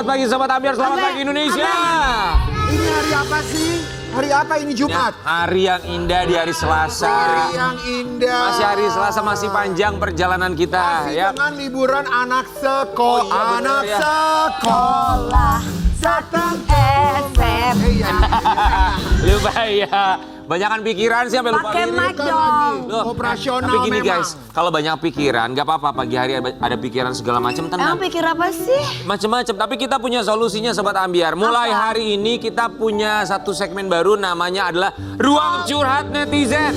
pagi Sobat Ambiar, selamat pagi Indonesia. Ini hari apa sih? Hari apa ini Jumat? Ya, hari yang indah di hari Selasa. Hari yang indah. Masih hari Selasa, masih panjang perjalanan kita. Masih Ya. dengan liburan anak sekolah. Oh, iya, bener, anak ya. sekolah. Satang FM. Iya. Lupa ya. Banyakan pikiran sih sampai lupa Pakai lirik. mic dong. Loh, Operasional tapi gini memang. guys, kalau banyak pikiran gak apa-apa, pagi hari ada pikiran segala macam, Emang tenang. pikir apa sih? Macam-macam, tapi kita punya solusinya Sobat Ambiar. Mulai Apa? hari ini kita punya satu segmen baru, namanya adalah Ruang Curhat Netizen.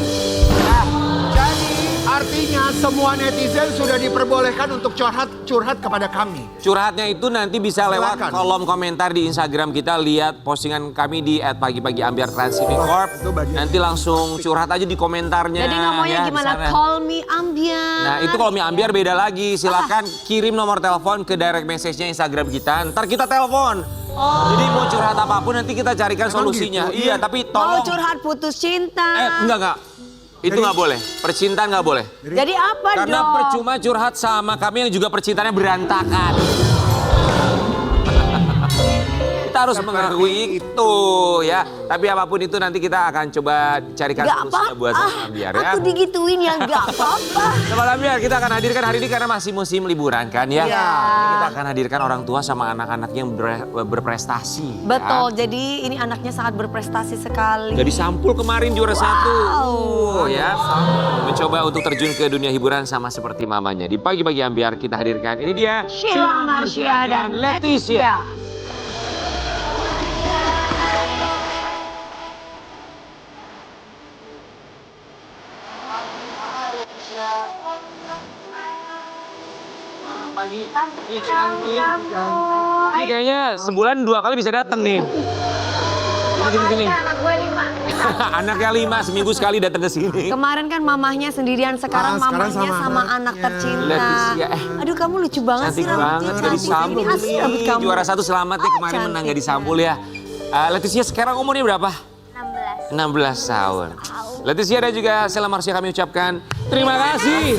Jadi artinya semua netizen sudah diperbolehkan untuk curhat kepada kami. Curhatnya itu nanti bisa lewat Silakan. kolom komentar di Instagram kita. Lihat postingan kami di @pagi-pagi_ambiar_trans_tv_corp. Itu bagian. Nanti langsung curhat aja di komentarnya. Jadi ngomongnya ya, di gimana? sana. Call me Ambiar. Nah itu kalau mie ambiar beda lagi. Silakan kirim nomor telepon ke direct message-nya Instagram kita. Ntar kita telepon. Jadi mau curhat apapun nanti kita carikan Emang solusinya. gitu? Iya tapi Mau tolong. curhat putus cinta. Enggak. Itu nggak boleh. Percintaan nggak boleh. Jadi apa Karena dong? percuma curhat sama kami yang juga percintaannya berantakan. Kita harus mengakui itu ya. Tapi apapun itu nanti kita akan coba carikan Gak solusinya buat apa-apa. Sobat Ambiar ya. Aku digituin yang gak apa-apa. Sobat Ambiar kita akan hadirkan hari ini karena masih musim liburan kan ya. Iya. Kita akan hadirkan orang tua sama anak-anak yang berprestasi. Betul, jadi ini anaknya sangat berprestasi sekali. Jadi Sampul kemarin juara satu. Ya. Mencoba untuk terjun ke dunia hiburan sama seperti mamanya. Di pagi-pagi Ambiar kita hadirkan. Ini dia Sheila Marsha dan Leticia. Ini kayaknya sebulan 2 kali bisa datang nih. Gini. Anaknya 5 seminggu sekali datang ke sini. Kemarin kan mamahnya sendirian, sekarang Sekarang mamahnya sama sama anaknya. anak tercinta. Leticia, Aduh kamu lucu banget Cantik sih rambutnya. banget dari Cantik. Sampul Ini asli rambut kamu. juara 1 selamat ya kemarin cantik. menang di Sampul ya. Leticia sekarang umurnya berapa? 16. 16 tahun. Leticia dan juga Sheila Marsha kami ucapkan terima kasih.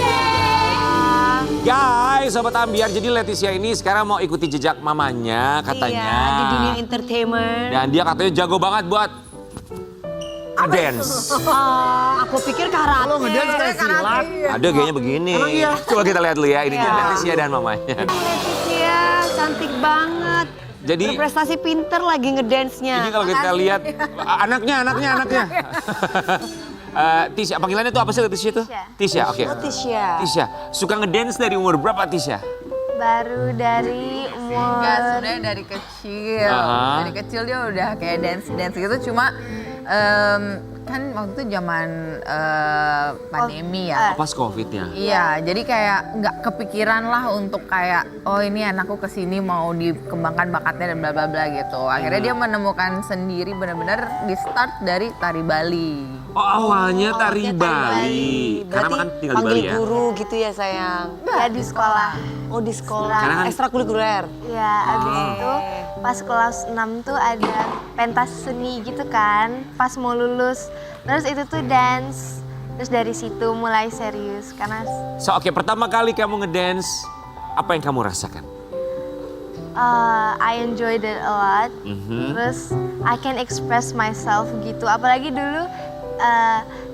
Guys, Sobat Ambiar, jadi Leticia ini sekarang mau ikuti jejak mamanya katanya. Iya, di dunia entertainment. Dan dia katanya jago banget buat dance. Aku pikir karate. Kalau ngedance kayak silat. Ada gayanya begini. Emang iya? Coba kita lihat dulu ya, ini dia Iya. Leticia dan mamanya. Leticia cantik banget. Jadi Berprestasi pinter lagi ngedance-nya. ini kalau kita lihat anaknya. Tisha, panggilannya itu apa sih Tisha itu? Tisha, oke. Leticia. Tisha, suka ngedance dari umur berapa Tisha? Baru dari umur Enggak, sebenarnya dari kecil. Aha. Dari kecil dia udah kayak dance gitu. Cuma kan waktu itu zaman pandemi ya. Pas Covid ya. Iya, jadi kayak nggak kepikiran lah untuk kayak oh ini anakku kesini mau dikembangkan bakatnya dan bla bla bla gitu. Akhirnya dia menemukan sendiri benar-benar di start dari tari Bali. Oh awalnya tari Dia Bali. Karena Berarti makan tinggal di panggil Bali ya. guru gitu ya sayang. ya di sekolah. Oh di sekolah. Karena kan- Ekstrakurikuler. Ya, abis itu pas kelas 6 tuh ada pentas seni gitu kan. Pas mau lulus. Terus itu tuh dance. Terus dari situ mulai serius karena So oke, pertama kali kamu ngedance, apa yang kamu rasakan? I enjoyed it a lot. Mhm. Terus I can express myself gitu. Apalagi dulu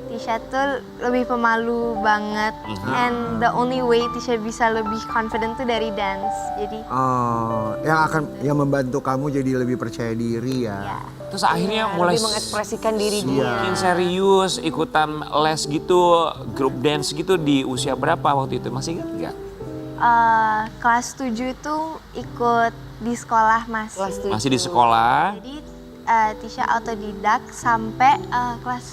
Tisha tuh lebih pemalu banget. And the only way Tisha bisa lebih confident tuh dari dance. Jadi Oh, yang membantu kamu jadi lebih percaya diri ya. ya. Terus akhirnya mulai Lebih mengekspresikan diri dia. makin serius, ikutan les gitu, grup dance gitu di usia berapa waktu itu? Masih ingat nggak? Kelas 7 itu ikut di sekolah Kelas masih. 7. Masih di sekolah. Jadi Tisha autodidak sampai kelas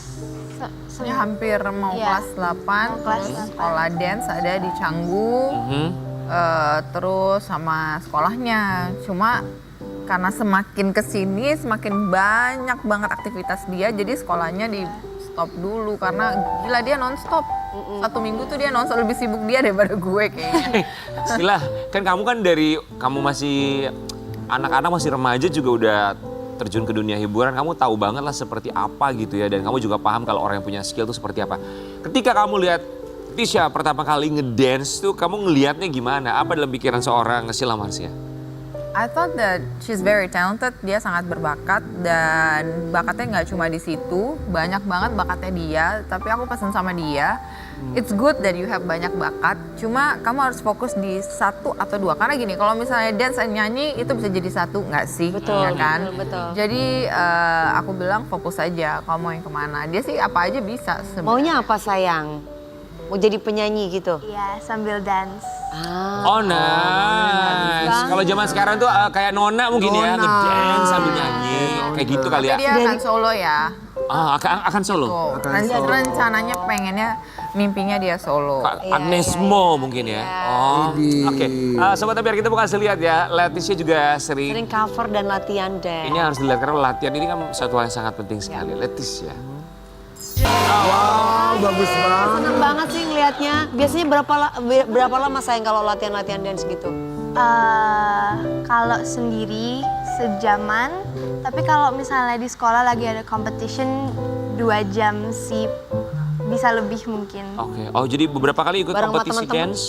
Ini hampir mau Iya. kelas 8, Mau kelas terus 8. sekolah dance ada di Canggu. Mhm. Terus sama sekolahnya. Cuma karena semakin kesini semakin banyak banget aktivitas dia, jadi sekolahnya di stop dulu karena gila dia nonstop. 1 minggu tuh dia nonstop, lebih sibuk dia daripada gue kayaknya. Istilah, kan kamu kan dari kamu masih anak-anak masih remaja juga udah terjun ke dunia hiburan, kamu tahu banget lah seperti apa gitu ya, dan kamu juga paham kalau orang yang punya skill itu seperti apa. Ketika kamu lihat Tisha pertama kali ngedance tuh, kamu ngelihatnya gimana? Apa dalam pikiran seorang Sheila Marsha? I thought that she's very talented, dia sangat berbakat dan bakatnya nggak cuma di situ, banyak banget bakatnya dia. Tapi aku pesan sama dia, it's good that you have banyak bakat, cuma kamu harus fokus di 1 atau 2. Karena gini, kalau misalnya dance and nyanyi itu bisa jadi 1, nggak sih? Betul, Ya kan? betul. Jadi aku bilang fokus aja, kamu mau yang kemana. Dia sih apa aja bisa sebenarnya. Maunya apa sayang? Mau jadi penyanyi gitu? Iya, sambil dance. Oh nice. Kalau zaman sekarang tuh kayak Nona mungkin ya, Nona. ngedance sambil nyanyi. Kayak gitu kali ya. Tapi dia akan solo ya. Akan solo. Tuh, Akan solo. rencananya pengennya, mimpinya dia solo. Agnes Mo mungkin ya. Oh, Widih. oke. Sobat biar kita mau kasih lihat ya, Leticia juga sering. Sering cover dan latihan deh. Ini harus dilihat karena latihan ini kan satu hal yang sangat penting sekali. Leticia. Wow, bagus banget. Seneng banget sih ngelihatnya. Biasanya berapa lama sayang kalau latihan-latihan dance gitu? Kalau sendiri sejaman, tapi kalau misalnya di sekolah lagi ada competition 2 jam sih, bisa lebih mungkin. Oke. Oh jadi beberapa kali ikut Bareng sama kompetisi teman-teman. dance?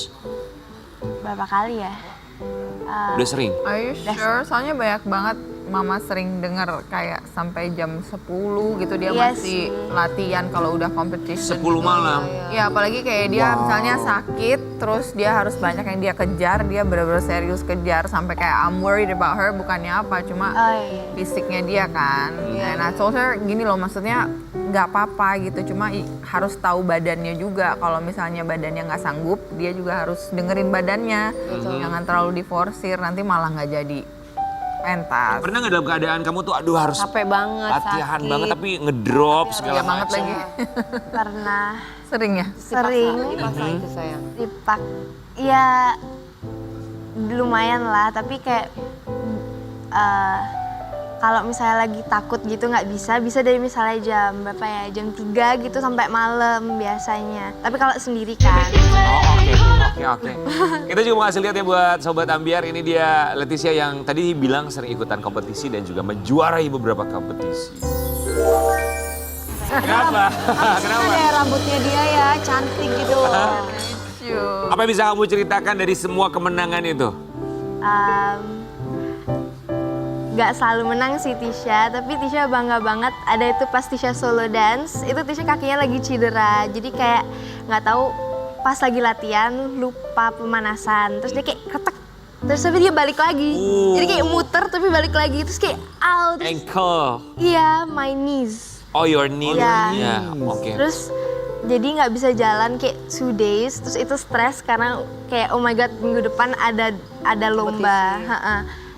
Berapa kali ya? Udah sering? Are you sure? Soalnya banyak banget mama sering dengar kayak sampai jam 10 gitu dia Iya masih sih. latihan kalau udah competition. 10 malam. Ya apalagi kayak dia misalnya sakit, terus dia harus banyak yang dia kejar, dia benar-benar serius kejar sampai kayak I'm worried about her, bukannya apa, cuma Oh iya. fisiknya dia kan. And I told her gini loh, maksudnya nggak apa-apa gitu, cuma harus tahu badannya juga. Kalau misalnya badannya nggak sanggup, dia juga harus dengerin badannya, jangan terlalu diforsir, nanti malah nggak jadi pentas. Pernah nggak dalam keadaan kamu tuh aduh harus Capek banget, latihan sakit. banget tapi ngedrop segala Iya banget macam. lagi. Pernah Sering ya? sering Dipaksa itu sayang. dipak. Ya lumayan lah, tapi kayak kalau misalnya lagi takut gitu nggak bisa dari misalnya jam berapa ya, jam 3 gitu sampai malam biasanya. Tapi kalau sendiri kan. Oh oke. Kita juga mau kasih lihat ya buat Sobat Ambiar, ini dia Leticia yang tadi bilang sering ikutan kompetisi dan juga menjuarai beberapa kompetisi. Kenapa? Kenapa? Ada rambutnya dia ya, cantik gitu. Apa yang bisa kamu ceritakan dari semua kemenangan itu? Gak selalu menang sih Tisha, tapi Tisha bangga banget ada itu pas Tisha solo dance, itu Tisha kakinya lagi cedera, jadi kayak nggak tahu pas lagi latihan lupa pemanasan, terus dia kayak ketek, terus tapi dia balik lagi, jadi kayak muter tapi balik lagi, terus kayak out, Ankle. iya my knees, Oh your knee. Iya. Ya, oke. terus jadi nggak bisa jalan kayak 2 days, terus itu stres karena kayak oh my god minggu depan ada lomba.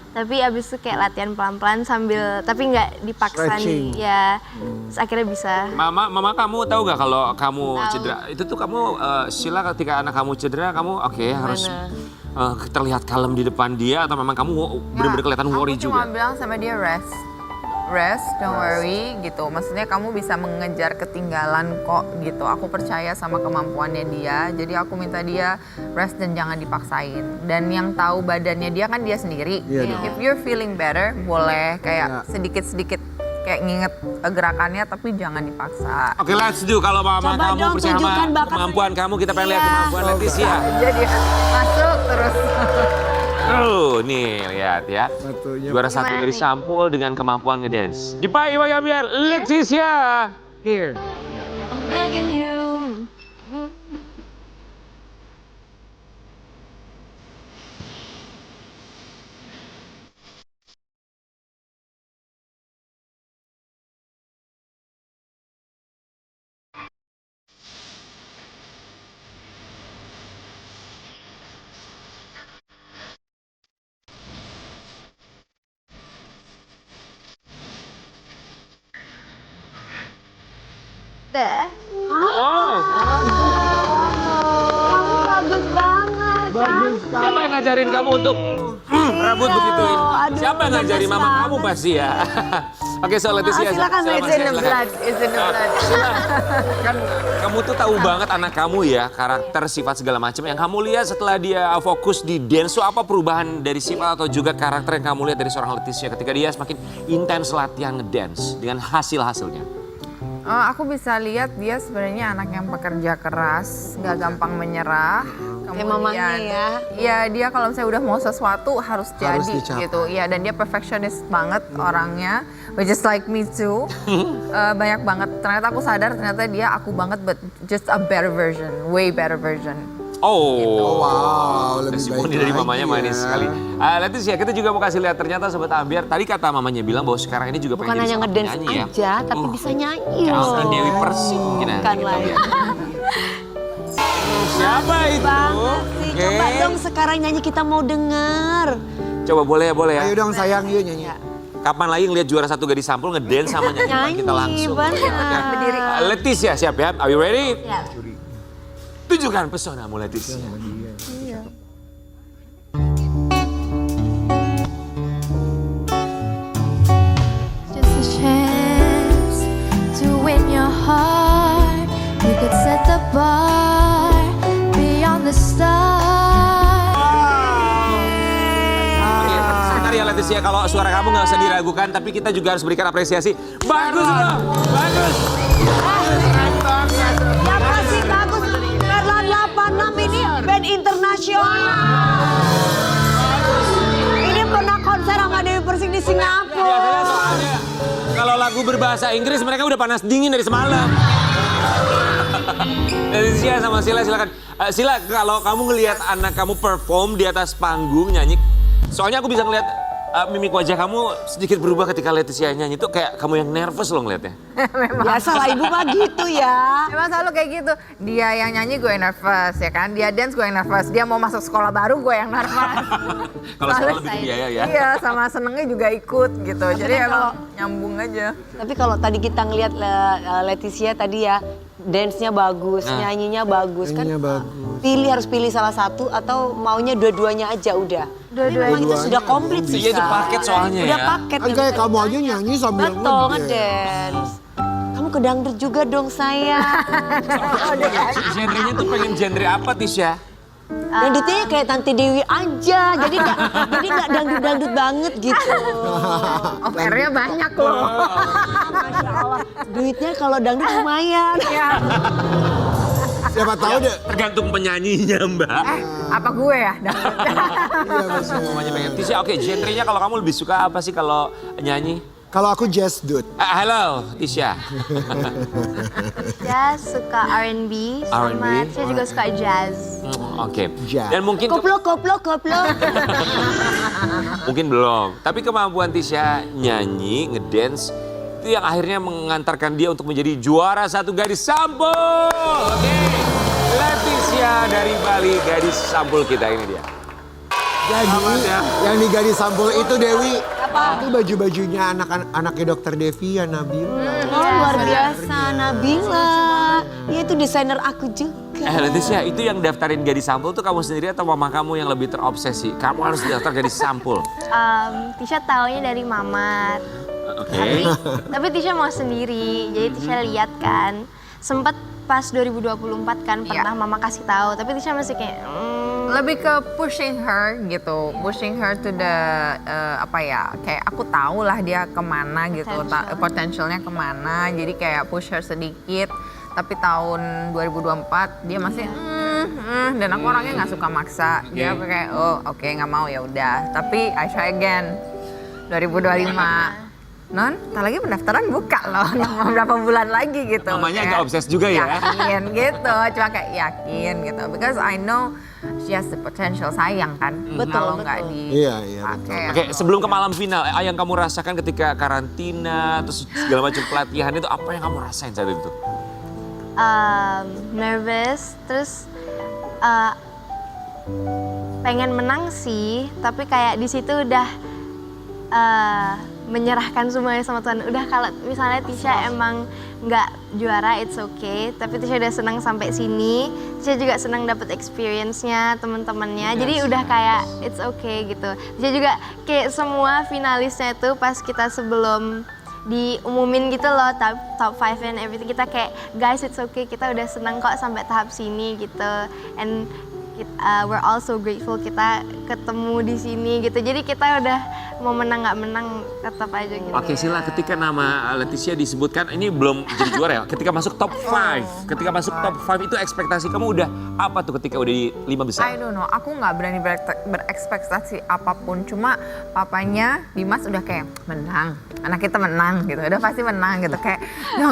Tapi abis itu kayak latihan pelan-pelan sambil, tapi nggak dipaksa Stretching. nih, ya. Terus akhirnya bisa. Mama kamu tahu gak kalau kamu cedera? Itu tuh kamu Sheila ketika anak kamu cedera kamu harus terlihat kalem di depan dia atau memang kamu benar-benar kelihatan worry Aku cuma juga? bilang sama dia rest, don't worry gitu. Maksudnya kamu bisa mengejar ketinggalan kok gitu. Aku percaya sama kemampuannya dia. Jadi aku minta dia rest dan jangan dipaksain. Dan yang tahu badannya dia kan dia sendiri. Iya dong. If you're feeling better, boleh kayak sedikit-sedikit kayak nginget gerakannya tapi jangan dipaksa. Oke, let's do. Kalau mama Coba kamu dong, percaya sama tunjukkan bakat. kemampuan kamu, kita pengen lihat kemampuan Leticia. Jadi masuk terus. Nih lihat ya. Batunya. Juara 1 dari Sampul dengan kemampuan ngedance. Dipai Wayambiar, Leticia. Here. Deh. Oh, Bagus banget. siapa yang ngajarin kamu untuk rambut begitu? Siapa yang ngajarin mama kamu pasti ya? Oke, so Leticia. Silakan, silakan, It's in the silakan. blood, it's in the blood. Sheila, kan kamu tuh tahu banget anak kamu ya, karakter, sifat segala macam. Yang kamu lihat setelah dia fokus di dance, so apa perubahan dari sifat atau juga karakter yang kamu lihat dari seorang Leticia ketika dia semakin intens latihan ngedance dengan hasil-hasilnya? Aku bisa lihat dia sebenarnya anak yang pekerja keras, nggak gampang menyerah. Kayak mamanya ya. Iya, dia kalau misalnya udah mau sesuatu harus jadi dicapai. gitu. Iya, dan dia perfectionist banget orangnya, which is like me too. Banyak banget. Ternyata aku sadar ternyata dia aku banget, but just a better version, way better version. Oh, Wow, lebih testimoni baik dari lagi mamanya ya. manis sekali. Leticia, kita juga mau kasih lihat ternyata Sobat Ambiar. Tadi kata mamanya bilang bahwa sekarang ini juga Bukan pengen jadi hanya seorang ngedance penyanyi ya. aja, tapi bisa nyanyi Kayak loh. Dewi Persik mungkin nanti Bukan kita lagi. lihat. Siapa itu? Banget sih. Oke. Coba dong sekarang nyanyi kita mau denger. Coba boleh ya. Ayo dong sayang, yuk nyanyi. Kapan lagi ngeliat juara satu Gadis Sampul ngedance sama nyanyi depan kita langsung. bener. Berdiri. Leticia siap ya? Are you ready? Ya. Tunjukkan pesonamu Leticia. Just a chance to win your heart. You could set the bar beyond the stars. Oke, sebentar ya Leticia, kalau suara kamu nggak usah diragukan, tapi kita juga harus berikan apresiasi. Bagus loh, bagus. Ya pasti bagus. Perlan 86 ini band internasional. Ini pernah konser sama Dewi Persik di Singapura. Biasanya soalnya kalau lagu berbahasa Inggris mereka udah panas dingin dari semalam. Leticia sama Sila silakan. Sila, kalau kamu ngelihat anak kamu perform di atas panggung nyanyi, soalnya aku bisa ngelihat mimik wajah kamu sedikit berubah ketika Leticia nyanyi itu kayak kamu yang nervous loh ngelihatnya. Biasa lah ibu mah gitu ya. Emang selalu kayak gitu. Dia yang nyanyi gue yang nervous ya kan. Dia dance gue yang nervous. Dia mau masuk sekolah baru gue yang nervous. Kalau sekolah lebih biaya ya. Iya, sama senengnya juga ikut gitu. Jadi kan emang nyambung aja. Tapi kalau tadi kita ngeliat Leticia tadi ya, dance-nya bagus, nyanyinya bagus kan. Nyanyinya bagus. Harus pilih salah satu atau maunya dua-duanya aja udah. Dua-duanya. Memang itu sudah komplit sih. Iya, itu paket soalnya Udah ya. paket. Kan kayak kamu aja nyanyi sambil Betul, ngedance. ngedance. Kamu ke dangdut juga dong saya. Genrenya tuh pengen genre apa Tisha? Dangdutnya kayak Tante Dewi aja, jadi nggak dangdut-dangdut banget gitu. Offernya banyak loh. Masya Allah, duitnya kalau dangdut lumayan. Siapa tahu deh. Tergantung penyanyinya Mbak. Apa gue ya? Iya, maksudnya. Mamanya pengen Tisha, oke genrenya kalau kamu lebih suka apa sih kalau nyanyi? Kalau aku jazz dude. Halo Tisha. Saya suka R&B, sama R&B. saya juga suka jazz. Oke. Jazz. Dan mungkin Koplo. mungkin belum. Tapi kemampuan Tisha nyanyi, ngedance itu yang akhirnya mengantarkan dia untuk menjadi juara satu Gadis Sampul. Oke. Leticia dari Bali, Gadis Sampul kita ini dia. Jadi ya? yang di Gadis Sampul itu Dewi. Apa? Itu baju-bajunya anaknya Dokter Devi ya Nabila. Oh luar biasa, Nabila. Iya itu desainer aku juga. Leticia, itu yang daftarin Gadis Sampul tuh kamu sendiri atau mama kamu yang lebih terobsesi? Kamu harus daftar Gadis Sampul. Tisha taunya dari mama. Oke. Tapi Tisha mau sendiri, jadi Tisha lihat kan. Sempat pas 2024 kan pernah mama kasih tahu, tapi Tisha masih kayak Lebih ke pushing her gitu, pushing her to the kayak aku tahu lah dia kemana gitu, potentialnya kemana, jadi kayak push her sedikit. Tapi tahun 2024 dia masih dan aku orangnya nggak suka maksa, dia kayak oke, nggak mau ya udah. Tapi I try again 2025. Non, tak lagi pendaftaran buka loh, berapa bulan lagi gitu. Mamanya Kayak agak obses juga ya. Yakin gitu, cuma kayak yakin gitu. Because I know she has the potential, sayang kan. Kalau nggak Iya, dipakai. Oke, sebelum ke malam final, yang kamu rasakan ketika karantina, terus segala macam pelatihan itu, apa yang kamu rasain saat itu? nervous, terus pengen menang sih, tapi kayak di situ udah menyerahkan semuanya sama Tuhan. Udah kalau misalnya Tisha emang nggak juara, it's okay. Tapi Tisha udah senang sampai sini. Tisha juga senang dapat experience-nya teman-temannya. Jadi udah kayak it's okay gitu. Tisha juga kayak semua finalisnya itu pas kita sebelum diumumin gitu loh, top 5 and everything, kita kayak guys it's okay, kita udah senang kok sampai tahap sini gitu. And we're all so grateful kita ketemu di sini gitu. Jadi kita udah mau menang nggak menang tetap aja gitu. Oke, Sila, ketika nama Leticia disebutkan, ini belum jadi juara ya. Ketika masuk top 5, ketika masuk top 5 itu ekspektasi kamu udah apa tuh ketika udah di 5 besar? I don't know, aku nggak berani berekspektasi apapun. Cuma papanya Dimas udah kayak menang, anak kita menang gitu, udah pasti menang gitu. Kayak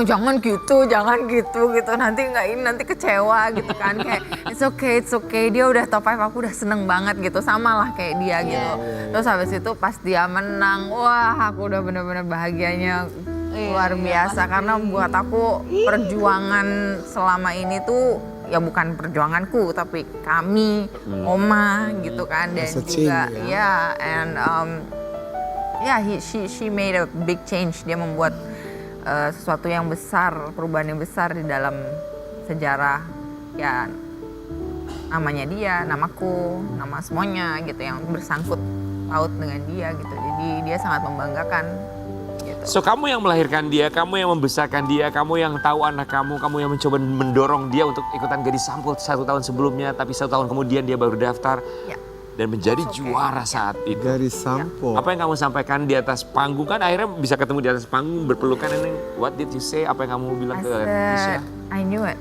jangan gitu, nanti nggak ini, nanti kecewa gitu kan. Kayak it's okay, dia udah top 5, aku udah seneng banget gitu. Sama lah kayak dia gitu. Terus habis itu pas dia menang, wah aku udah bener-bener bahagianya luar biasa. Karena buat aku perjuangan selama ini tuh ya bukan perjuanganku tapi kami, Oma gitu kan, dan juga ya she made a big change. Dia membuat sesuatu yang besar, perubahan yang besar di dalam sejarah ya, namanya dia, namaku, nama semuanya gitu yang bersangkut paut dengan dia gitu. Jadi dia sangat membanggakan gitu. So kamu yang melahirkan dia, kamu yang membesarkan dia, kamu yang tahu anak kamu yang mencoba mendorong dia untuk ikutan Gadis Sampul 1 tahun sebelumnya, tapi 1 tahun kemudian dia baru daftar dan menjadi juara saat itu. Gadis Sampul. Apa yang kamu sampaikan di atas panggung, kan akhirnya bisa ketemu di atas panggung berpelukan ini. What did you say? Apa yang kamu bilang ke Tisha? I knew it.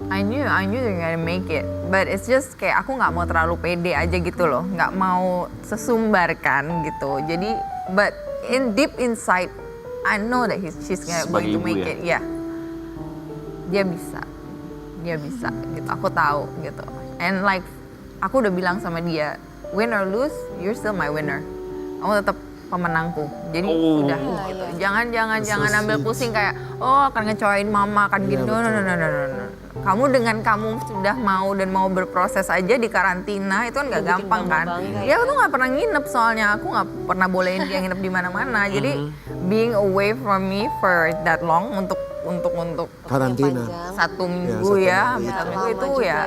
I knew they're gonna make it, but it's just kayak aku nggak mau terlalu pede aja gitu loh, nggak mau sesumbarkan gitu. Jadi, but deep inside, I know that she's going to make it. Ya, dia bisa gitu. Aku tahu gitu. And like, aku udah bilang sama dia, win or lose, you're still my winner. Kamu tetap pemenangku. Jadi udah gitu. Jangan ambil pusing kayak akan ngecewain mama kan gitu. No. Kamu dengan kamu sudah mau dan mau berproses aja di karantina itu kan nggak gampang kan. Dia tuh nggak pernah nginep soalnya, aku nggak pernah bolehin dia nginep di mana-mana. Jadi being away from me for that long untuk Karantina. 1 minggu ya, 1 minggu itu ya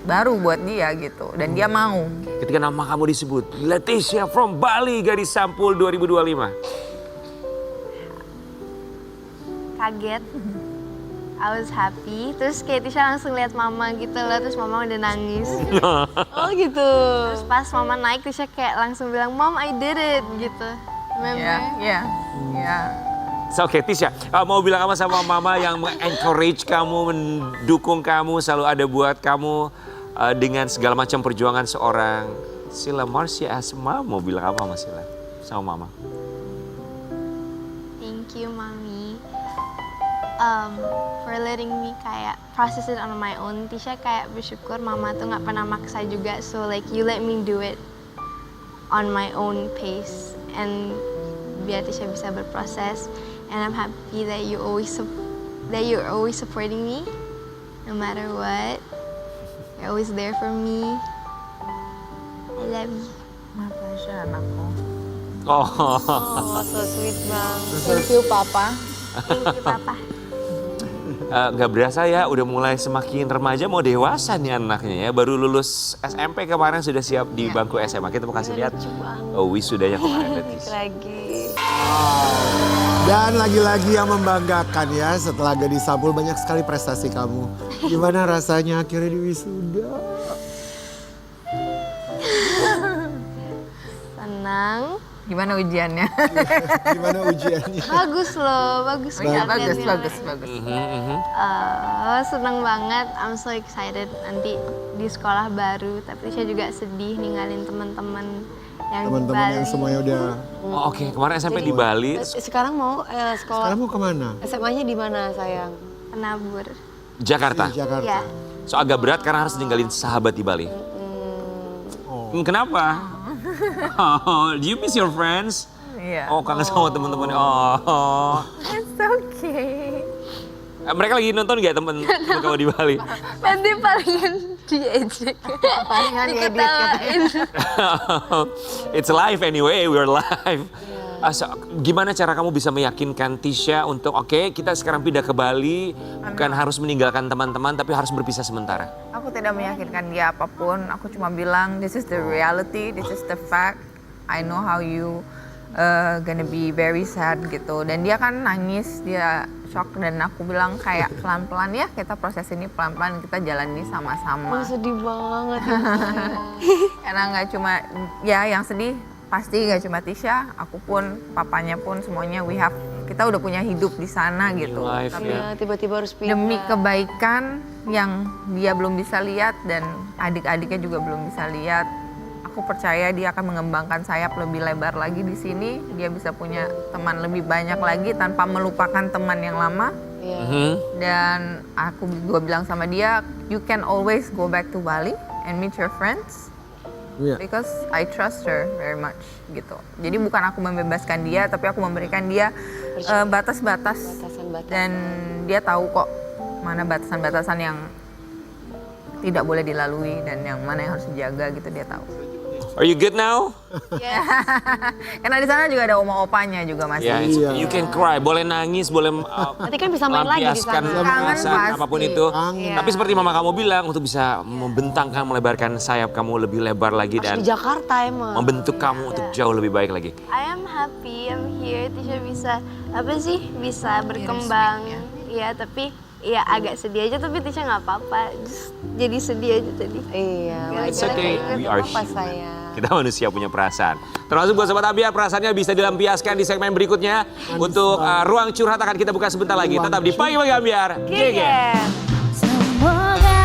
baru buat dia gitu. Dan dia mau. Ketika nama kamu disebut, Leticia from Bali, Gadis Sampul 2025. Kaget. I was happy, terus kayak Tisha langsung lihat mama gitu loh, terus mama udah nangis. Oh gitu. Terus pas mama naik, Tisha kayak langsung bilang, Mom, I did it, gitu. Remember? Iya. So, oke, Tisha, mau bilang apa sama mama yang encourage kamu, mendukung kamu, selalu ada buat kamu dengan segala macam perjuangan seorang Sila Marcia Asma, mau bilang apa sama Sila? Sama mama. Thank you, Mami. For letting me kayak process it on my own. Tisha kayak bersyukur mama tuh nggak pernah maksa juga. So like you let me do it on my own pace. And biar Tisha bisa berproses. And I'm happy that you're always supporting me. No matter what. You're always there for me. I love you. My pleasure, anakku. Oh, so sweet banget. Thank you, Papa. Thank you, Papa. Nggak berasa ya, udah mulai semakin remaja, mau dewasa nih anaknya ya. Baru lulus SMP kemarin sudah siap di bangku SMA. Kita mau kasih lihat wisudanya kemarin. Lagi. Dan lagi-lagi yang membanggakan ya, setelah Gadis Sampul banyak sekali prestasi kamu. Gimana rasanya akhirnya di wisuda? Senang. Gimana ujiannya? Gimana ujiannya? Bagus loh, bagus banget. Bagus. Seneng banget, I'm so excited nanti di sekolah baru. Tapi saya juga sedih ninggalin teman-teman yang di Teman-teman Bali. yang semuanya udah... Oke, kemarin SMP di Bali. Sekarang mau sekolah. Sekarang mau kemana? SMA-nya di mana sayang? Penabur. Jakarta. Di Jakarta. Ya. So agak berat karena harus ninggalin sahabat di Bali. Kenapa? Oh, do you miss your friends? Iya. Oh, kangen sama teman-teman. Oh. It's okay. Mereka lagi nonton nggak teman kamu di Bali? Nanti palingan diejek. Palingan Diketawain. It's live anyway, we're live. So, gimana cara kamu bisa meyakinkan Tisha untuk oke, kita sekarang pindah ke Bali, bukan harus meninggalkan teman-teman tapi harus berpisah sementara? Aku tidak meyakinkan dia apapun. Aku cuma bilang, this is the reality, this is the fact. I know how you gonna be very sad gitu. Dan dia kan nangis, dia shock. Dan aku bilang kayak pelan-pelan ya, kita proses ini pelan-pelan, kita jalani sama-sama. Oh, sedih banget. Karena nggak cuma, ya yang sedih pasti gak cuma Tisha, aku pun, papanya pun semuanya kita udah punya hidup di sana gitu. Life, Tapi ya. Tiba-tiba harus pindah. demi kebaikan yang dia belum bisa lihat dan adik-adiknya juga belum bisa lihat, aku percaya dia akan mengembangkan sayap lebih lebar lagi di sini. Dia bisa punya teman lebih banyak lagi tanpa melupakan teman yang lama. Iya. Dan gue bilang sama dia, you can always go back to Bali and meet your friends. Iya. Because I trust her very much gitu. Jadi bukan aku membebaskan dia, tapi aku memberikan dia batas-batas. Batasan-batasan. Dan dia tahu kok mana batasan-batasan yang tidak boleh dilalui dan yang mana yang harus dijaga gitu, dia tahu. Are you good now? Karena di sana juga ada oma-opanya juga masih. Ya, you can cry, boleh nangis, boleh Nanti kan bisa main lagi di melampiaskan sana. Kangen perasaan pasti. apapun itu. Kangen. Tapi seperti mama kamu bilang, untuk bisa membentangkan, melebarkan sayap kamu lebih lebar lagi Harus dan di Jakarta emang. membentuk kamu untuk jauh lebih baik lagi. I am happy, I'm here. Tisha bisa berkembang. Iya, tapi ya agak sedih aja, tapi Tisha nggak apa-apa. Just jadi sedih aja tadi. Iya. It's wajar. okay, we are Apa human. saya? Kita manusia punya perasaan. Termasuk buat Sobat Ambiar, perasaannya bisa dilampiaskan di segmen berikutnya. Untuk ruang curhat akan kita buka sebentar lagi. Tetap di Pagi-Pagi Ambiar. Geger. Semoga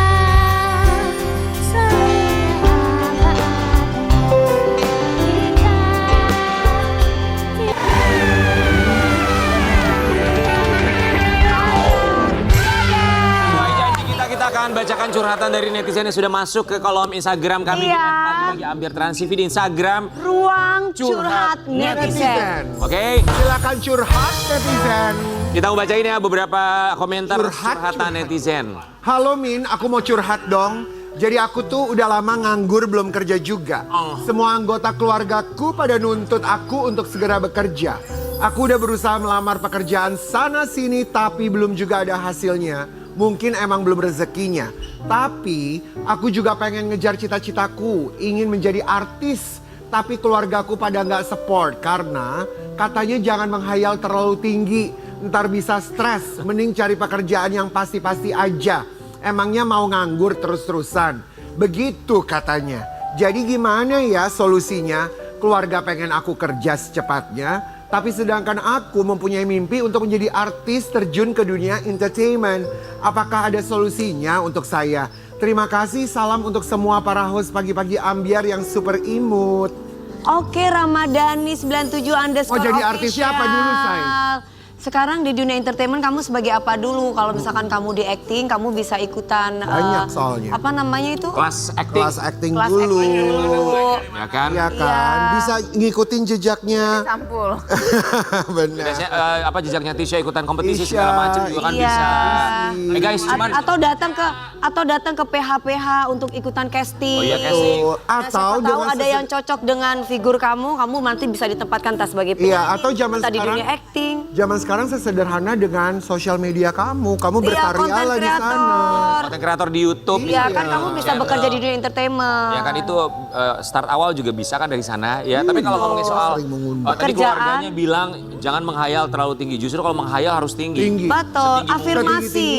Sesuai janji kita akan bacakan curhatan dari netizen yang sudah masuk ke kolom Instagram kami. Iya. Dengan Pagi-Pagi Ambiar Trans TV di Instagram. Ruang curhat netizen. Oke, Silakan curhat netizen. kita mau bacain ya beberapa komentar curhatan netizen. Halo Min, aku mau curhat dong. Jadi aku tuh udah lama nganggur belum kerja juga. Semua anggota keluargaku pada nuntut aku untuk segera bekerja. Aku udah berusaha melamar pekerjaan sana sini tapi belum juga ada hasilnya. Mungkin emang belum rezekinya. Tapi aku juga pengen ngejar cita-citaku, ingin menjadi artis. Tapi keluargaku pada nggak support karena katanya jangan menghayal terlalu tinggi. Ntar bisa stres, mending cari pekerjaan yang pasti-pasti aja. Emangnya mau nganggur terus-terusan. Begitu katanya. Jadi gimana ya solusinya? Keluarga pengen aku kerja secepatnya. Tapi sedangkan aku mempunyai mimpi untuk menjadi artis terjun ke dunia entertainment. Apakah ada solusinya untuk saya? Terima kasih, salam untuk semua para host Pagi-Pagi Ambiar yang super imut. Oke, Ramadhani 97 _ Mau jadi artisnya apa dulu, Say? Sekarang di dunia entertainment kamu sebagai apa dulu? Kalau misalkan kamu di acting, kamu bisa ikutan Banyak soalnya. apa namanya itu? Kelas acting. Kelas acting Kelas dulu. acting dulu. Ya kan? Ya kan, bisa ngikutin jejaknya. Sampul. Benar. Biasanya apa jejaknya Tisha ikutan kompetisi Tisha, segala macam juga kan iya. bisa. Guys, cuman Atau datang ke PH untuk ikutan casting. Oh iya, casting. Tuh, Nah, atau siapa tahu dengan ada yang cocok dengan figur kamu nanti bisa ditempatkan tas sebagai penyanyi. Iya, atau zaman bisa di sekarang dunia acting. Zaman sekarang sesederhana dengan sosial media kamu berkaryalah di sana. konten kreator di YouTube. Iya kan Iya. kamu bisa bekerja di dunia entertainment. Ya kan itu start awal juga bisa kan dari sana ya. Tapi kalau ngomongin soal sering mengundang. tadi Pekerjaan. keluarganya bilang jangan menghayal terlalu tinggi. Justru kalau menghayal harus tinggi. Tinggi. Betul, Setinggi afirmasi.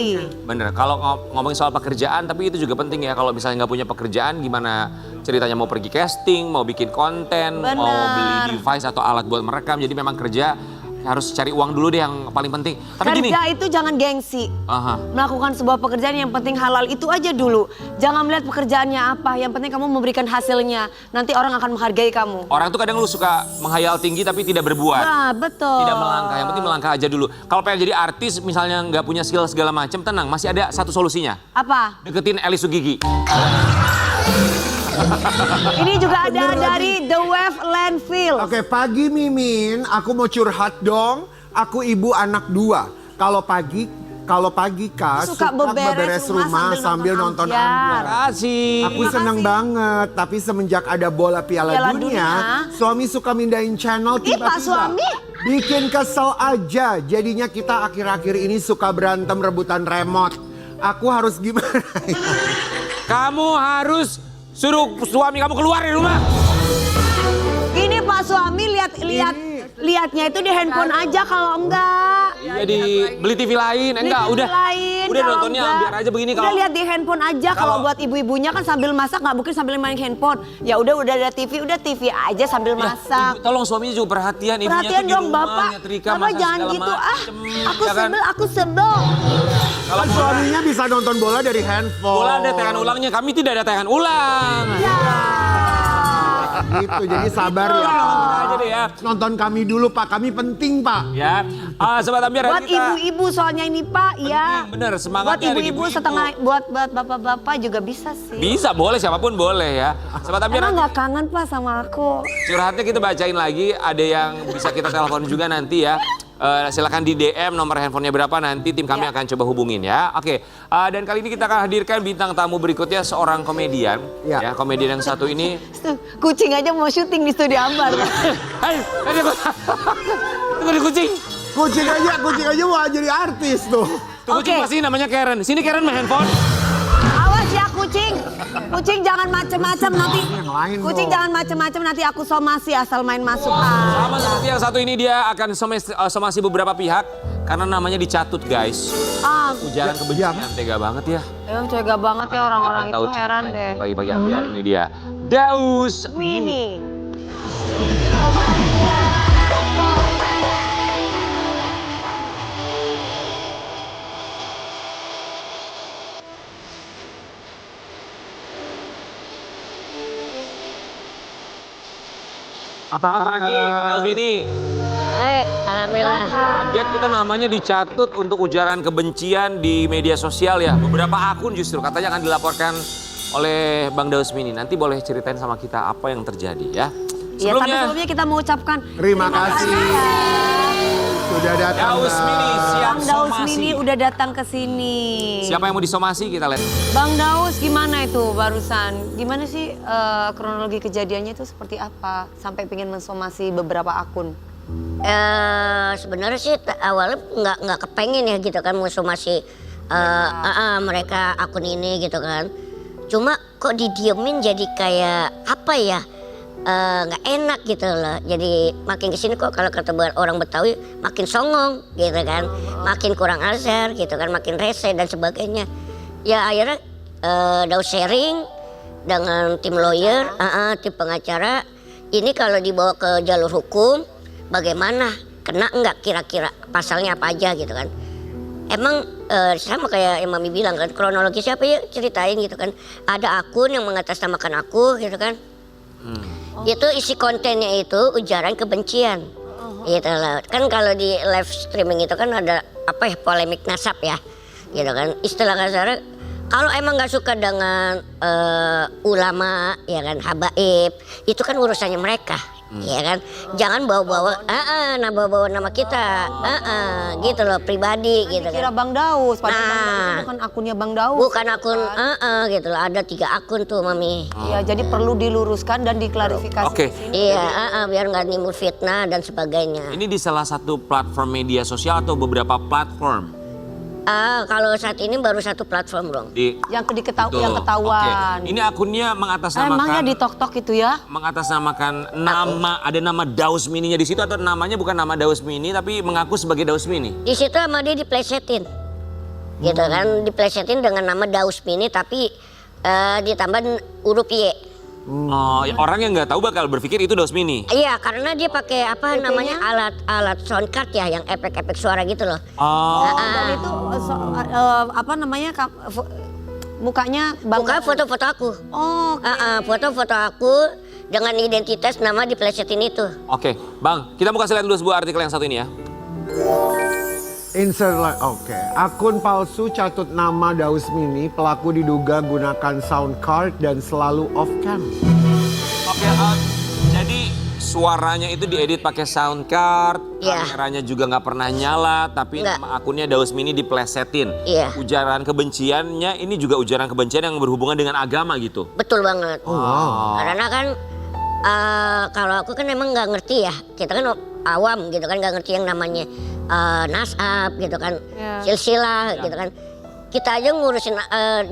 Bener. Kalau ngomongin soal pekerjaan, tapi itu juga penting ya. Kalau misalnya nggak punya pekerjaan, gimana ceritanya mau pergi casting, mau bikin konten, mau beli device atau alat buat merekam. Jadi memang kerja harus cari uang dulu deh yang paling penting. Tapi gini. Kerja itu jangan gengsi. Aha. Melakukan sebuah pekerjaan yang penting halal itu aja dulu. Jangan melihat pekerjaannya apa, yang penting kamu memberikan hasilnya. Nanti orang akan menghargai kamu. Orang tuh kadang lu suka menghayal tinggi tapi tidak berbuat. Nah, betul. Tidak melangkah, yang penting melangkah aja dulu. Kalau pengen jadi artis misalnya nggak punya skill segala macam, tenang, masih ada satu solusinya. Apa? Deketin Eli Sugigi. Ini juga ada dari The Wave Landfill. Oke, pagi Mimin, aku mau curhat dong. Aku ibu anak 2. Kalau pagi Kak Suka beberes rumah sambil nonton Ambiar. Makasih. Aku seneng banget, tapi semenjak ada bola Piala Piala Dunia, Dunia. suami suka mindahin channel Ih, Pak tiba-tiba. suami. Bikin kesel aja, jadinya kita akhir-akhir ini suka berantem rebutan remote. Aku harus gimana? Kamu harus suruh suami kamu keluar dari rumah. Ini Pak suami lihat lihatnya itu di handphone aja kalau enggak. Iya di beli TV lain, enggak Beli udah. TV lain, Udah kalau nontonnya enggak, biar aja begini udah kalau. lihat di handphone aja. Kalau buat ibu-ibunya kan sambil masak nggak mungkin sambil main handphone. Ya udah ada TV, udah TV aja sambil Ya, masak. ibu, tolong suaminya juga perhatian, ibunya Perhatian tuh di dong rumah Bapak. nyetrika, Bapak masak jangan segala gitu. macem, Aku ya kan? sebel, aku sebel. Kalau Kan suaminya bisa nonton bola dari handphone. bola ada tayangan ulangnya, kami tidak ada tayangan ulang. Gitu, jadi sabar ya. Udah aja deh ya. Nonton kami dulu Pak, kami penting Pak. Ya, Sobat Ambiar Buat kita. ibu-ibu soalnya ini Pak, ya. Bener, Buat semangatnya ada di ibu-ibu ibu-ibu. setengah, buat bapak-bapak juga bisa sih. Bisa, boleh siapapun boleh ya. Sobat Ambiar Emang nggak kangen Pak sama aku? curhatnya kita bacain lagi, ada yang bisa kita telepon juga nanti ya. Silakan di DM nomor handphonenya berapa nanti tim kami akan coba hubungin ya. Oke, dan kali ini kita akan hadirkan bintang tamu berikutnya seorang komedian. Ya. Ya, komedian yang satu ini. Tuh, kucing aja mau syuting di studio Ambar. Hai, tunggu di kucing. Kucing aja mau jadi artis tuh. Tuh kucing Oke. pasti namanya Karen. Sini Karen main handphone. Awas ya kucing. Kucing jangan macem-macem nanti. Yang lain Kucing dong. jangan macem-macem nanti aku somasi asal main masuk. Sama seperti yang satu ini dia akan somasi beberapa pihak karena namanya dicatut guys. Ujaran kebencian tega banget ya. Emang tega banget ya orang-orang itu heran deh. Pagi-pagi Ambiar ini dia. Daus Mini. Apa lagi? Ini Alhamdulillah. kaget kita namanya dicatut untuk ujaran kebencian di media sosial ya. Beberapa akun justru katanya akan dilaporkan oleh Bang Daus Mini. Nanti boleh ceritain sama kita apa yang terjadi ya. Ya, tapi sebelumnya kita mau ucapkan Terima kasih. Sudah datang. Daus Mini siap Bang Daus somasi. Mini udah datang ke sini. Siapa yang mau disomasi kita lihat. Bang Daus gimana itu barusan? Gimana sih kronologi kejadiannya itu seperti apa? Sampai pengen mensomasi beberapa akun. Sebenarnya sih awalnya nggak kepengen ya gitu kan mensomasi mereka akun ini gitu kan. Cuma kok didiemin jadi kayak apa ya? Nggak enak gitu loh. Jadi makin kesini kok kalau kata orang Betawi makin songong gitu kan, makin kurang ajar gitu kan, makin rese dan sebagainya. Ya akhirnya Daus sharing dengan tim lawyer, tim pengacara. Ini kalau dibawa ke jalur hukum, bagaimana? Kena nggak kira-kira pasalnya apa aja gitu kan? Emang sama kayak yang Mami bilang kan, kronologi siapa ya ceritain gitu kan. Ada akun yang mengatasnamakan aku gitu kan. Itu isi kontennya itu ujaran kebencian. Gitu loh. Kan kalau di live streaming itu kan ada apa ya polemik nasab ya. Gitu kan. Istilah kasarnya kalau emang nggak suka dengan ulama ya kan habaib itu kan urusannya mereka. Ya kan, jangan bawa-bawa, bawa-bawa nama kita, gitu loh pribadi gitu Kira kan. Bang Daus, padahal Bang Daus Nah. itu bukan akunnya Bang Daus. Bukan akun, gitu loh. Ada 3 akun tuh Mami. Iya, jadi perlu diluruskan dan diklarifikasi. Oke. di sini. Iya, biar nggak nimbul fitnah dan sebagainya. Ini di salah satu platform media sosial atau beberapa platform? Kalau saat ini baru 1 platform dong. Di Yang Betul. yang ketahuan. Oke. Ini akunnya mengatasnamakan Emangnya di TokTok itu ya? mengatasnamakan nama, ada nama Daus Mininya di situ atau namanya bukan nama Daus Mini tapi mengaku sebagai Daus Mini? Di situ sama dia diplesetin. Gitu kan, diplesetin dengan nama Daus Mini tapi ditambah huruf Y. Oh, ya, orang yang nggak tahu bakal berpikir itu Daus Mini. Iya, karena dia pakai apa namanya alat sound card ya yang efek-efek suara gitu loh. Oh. Dan itu apa namanya mukanya Bang Bukan foto-foto aku. Oh, Foto-foto aku dengan identitas nama diplesetin itu. Oke, Bang, kita mau kasih lihat dulu sebuah artikel yang satu ini ya. Insert oke. Akun palsu catut nama Daus Mini, pelaku diduga gunakan sound card dan selalu off cam. Oke, jadi suaranya itu diedit pakai sound card, Iya. kameranya juga nggak pernah nyala, tapi Nggak. nama akunnya Daus Mini diplesetin. Iya. Ujaran kebenciannya ini juga ujaran kebencian yang berhubungan dengan agama gitu. Betul banget. Oh wow. Karena kan kalau aku kan emang nggak ngerti ya. Kita kan awam gitu kan nggak ngerti yang namanya nasab gitu kan, Iya. silsilah gitu kan. kita aja ngurusin,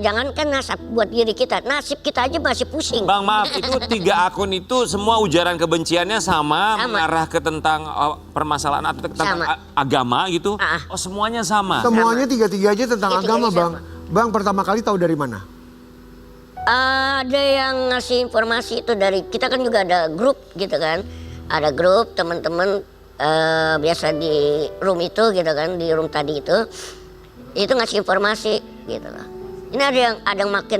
jangankan nasab buat diri kita, nasib kita aja masih pusing. Bang maaf, itu 3 akun itu semua ujaran kebenciannya sama. Mengarah ke tentang permasalahan atau tentang agama gitu? Oh semuanya sama? Semuanya tiga-tiga aja tentang agama, Tiga-tiga Bang. Bang, pertama kali tahu dari mana? Ada yang ngasih informasi itu dari, kita kan juga ada grup gitu kan. Ada grup teman-teman biasa di room itu gitu kan, di room tadi itu ngasih informasi gitu loh. Ini ada yang makin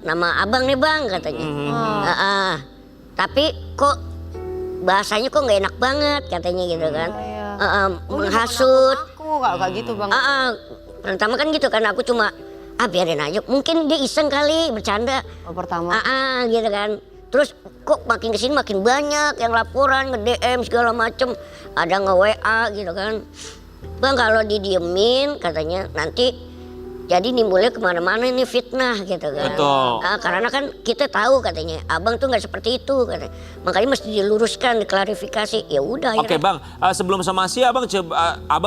nama abang nih bang katanya. Tapi kok bahasanya kok nggak enak banget katanya gitu kan. Menghasut. Aku gak gitu bang. Pertama kan gitu kan, aku cuma biarin aja. Mungkin dia iseng kali bercanda. Pertama. Gitu kan. Terus kok makin kesini makin banyak yang laporan, nge-DM segala macem. Ada nge-WA gitu kan. Bang kalau didiemin katanya nanti jadi nimbulnya kemana-mana ini fitnah gitu kan. Betul. Karena kan kita tahu katanya abang tuh nggak seperti itu katanya. Makanya mesti diluruskan, diklarifikasi. Ya udah. Oke bang, sebelum somasi abang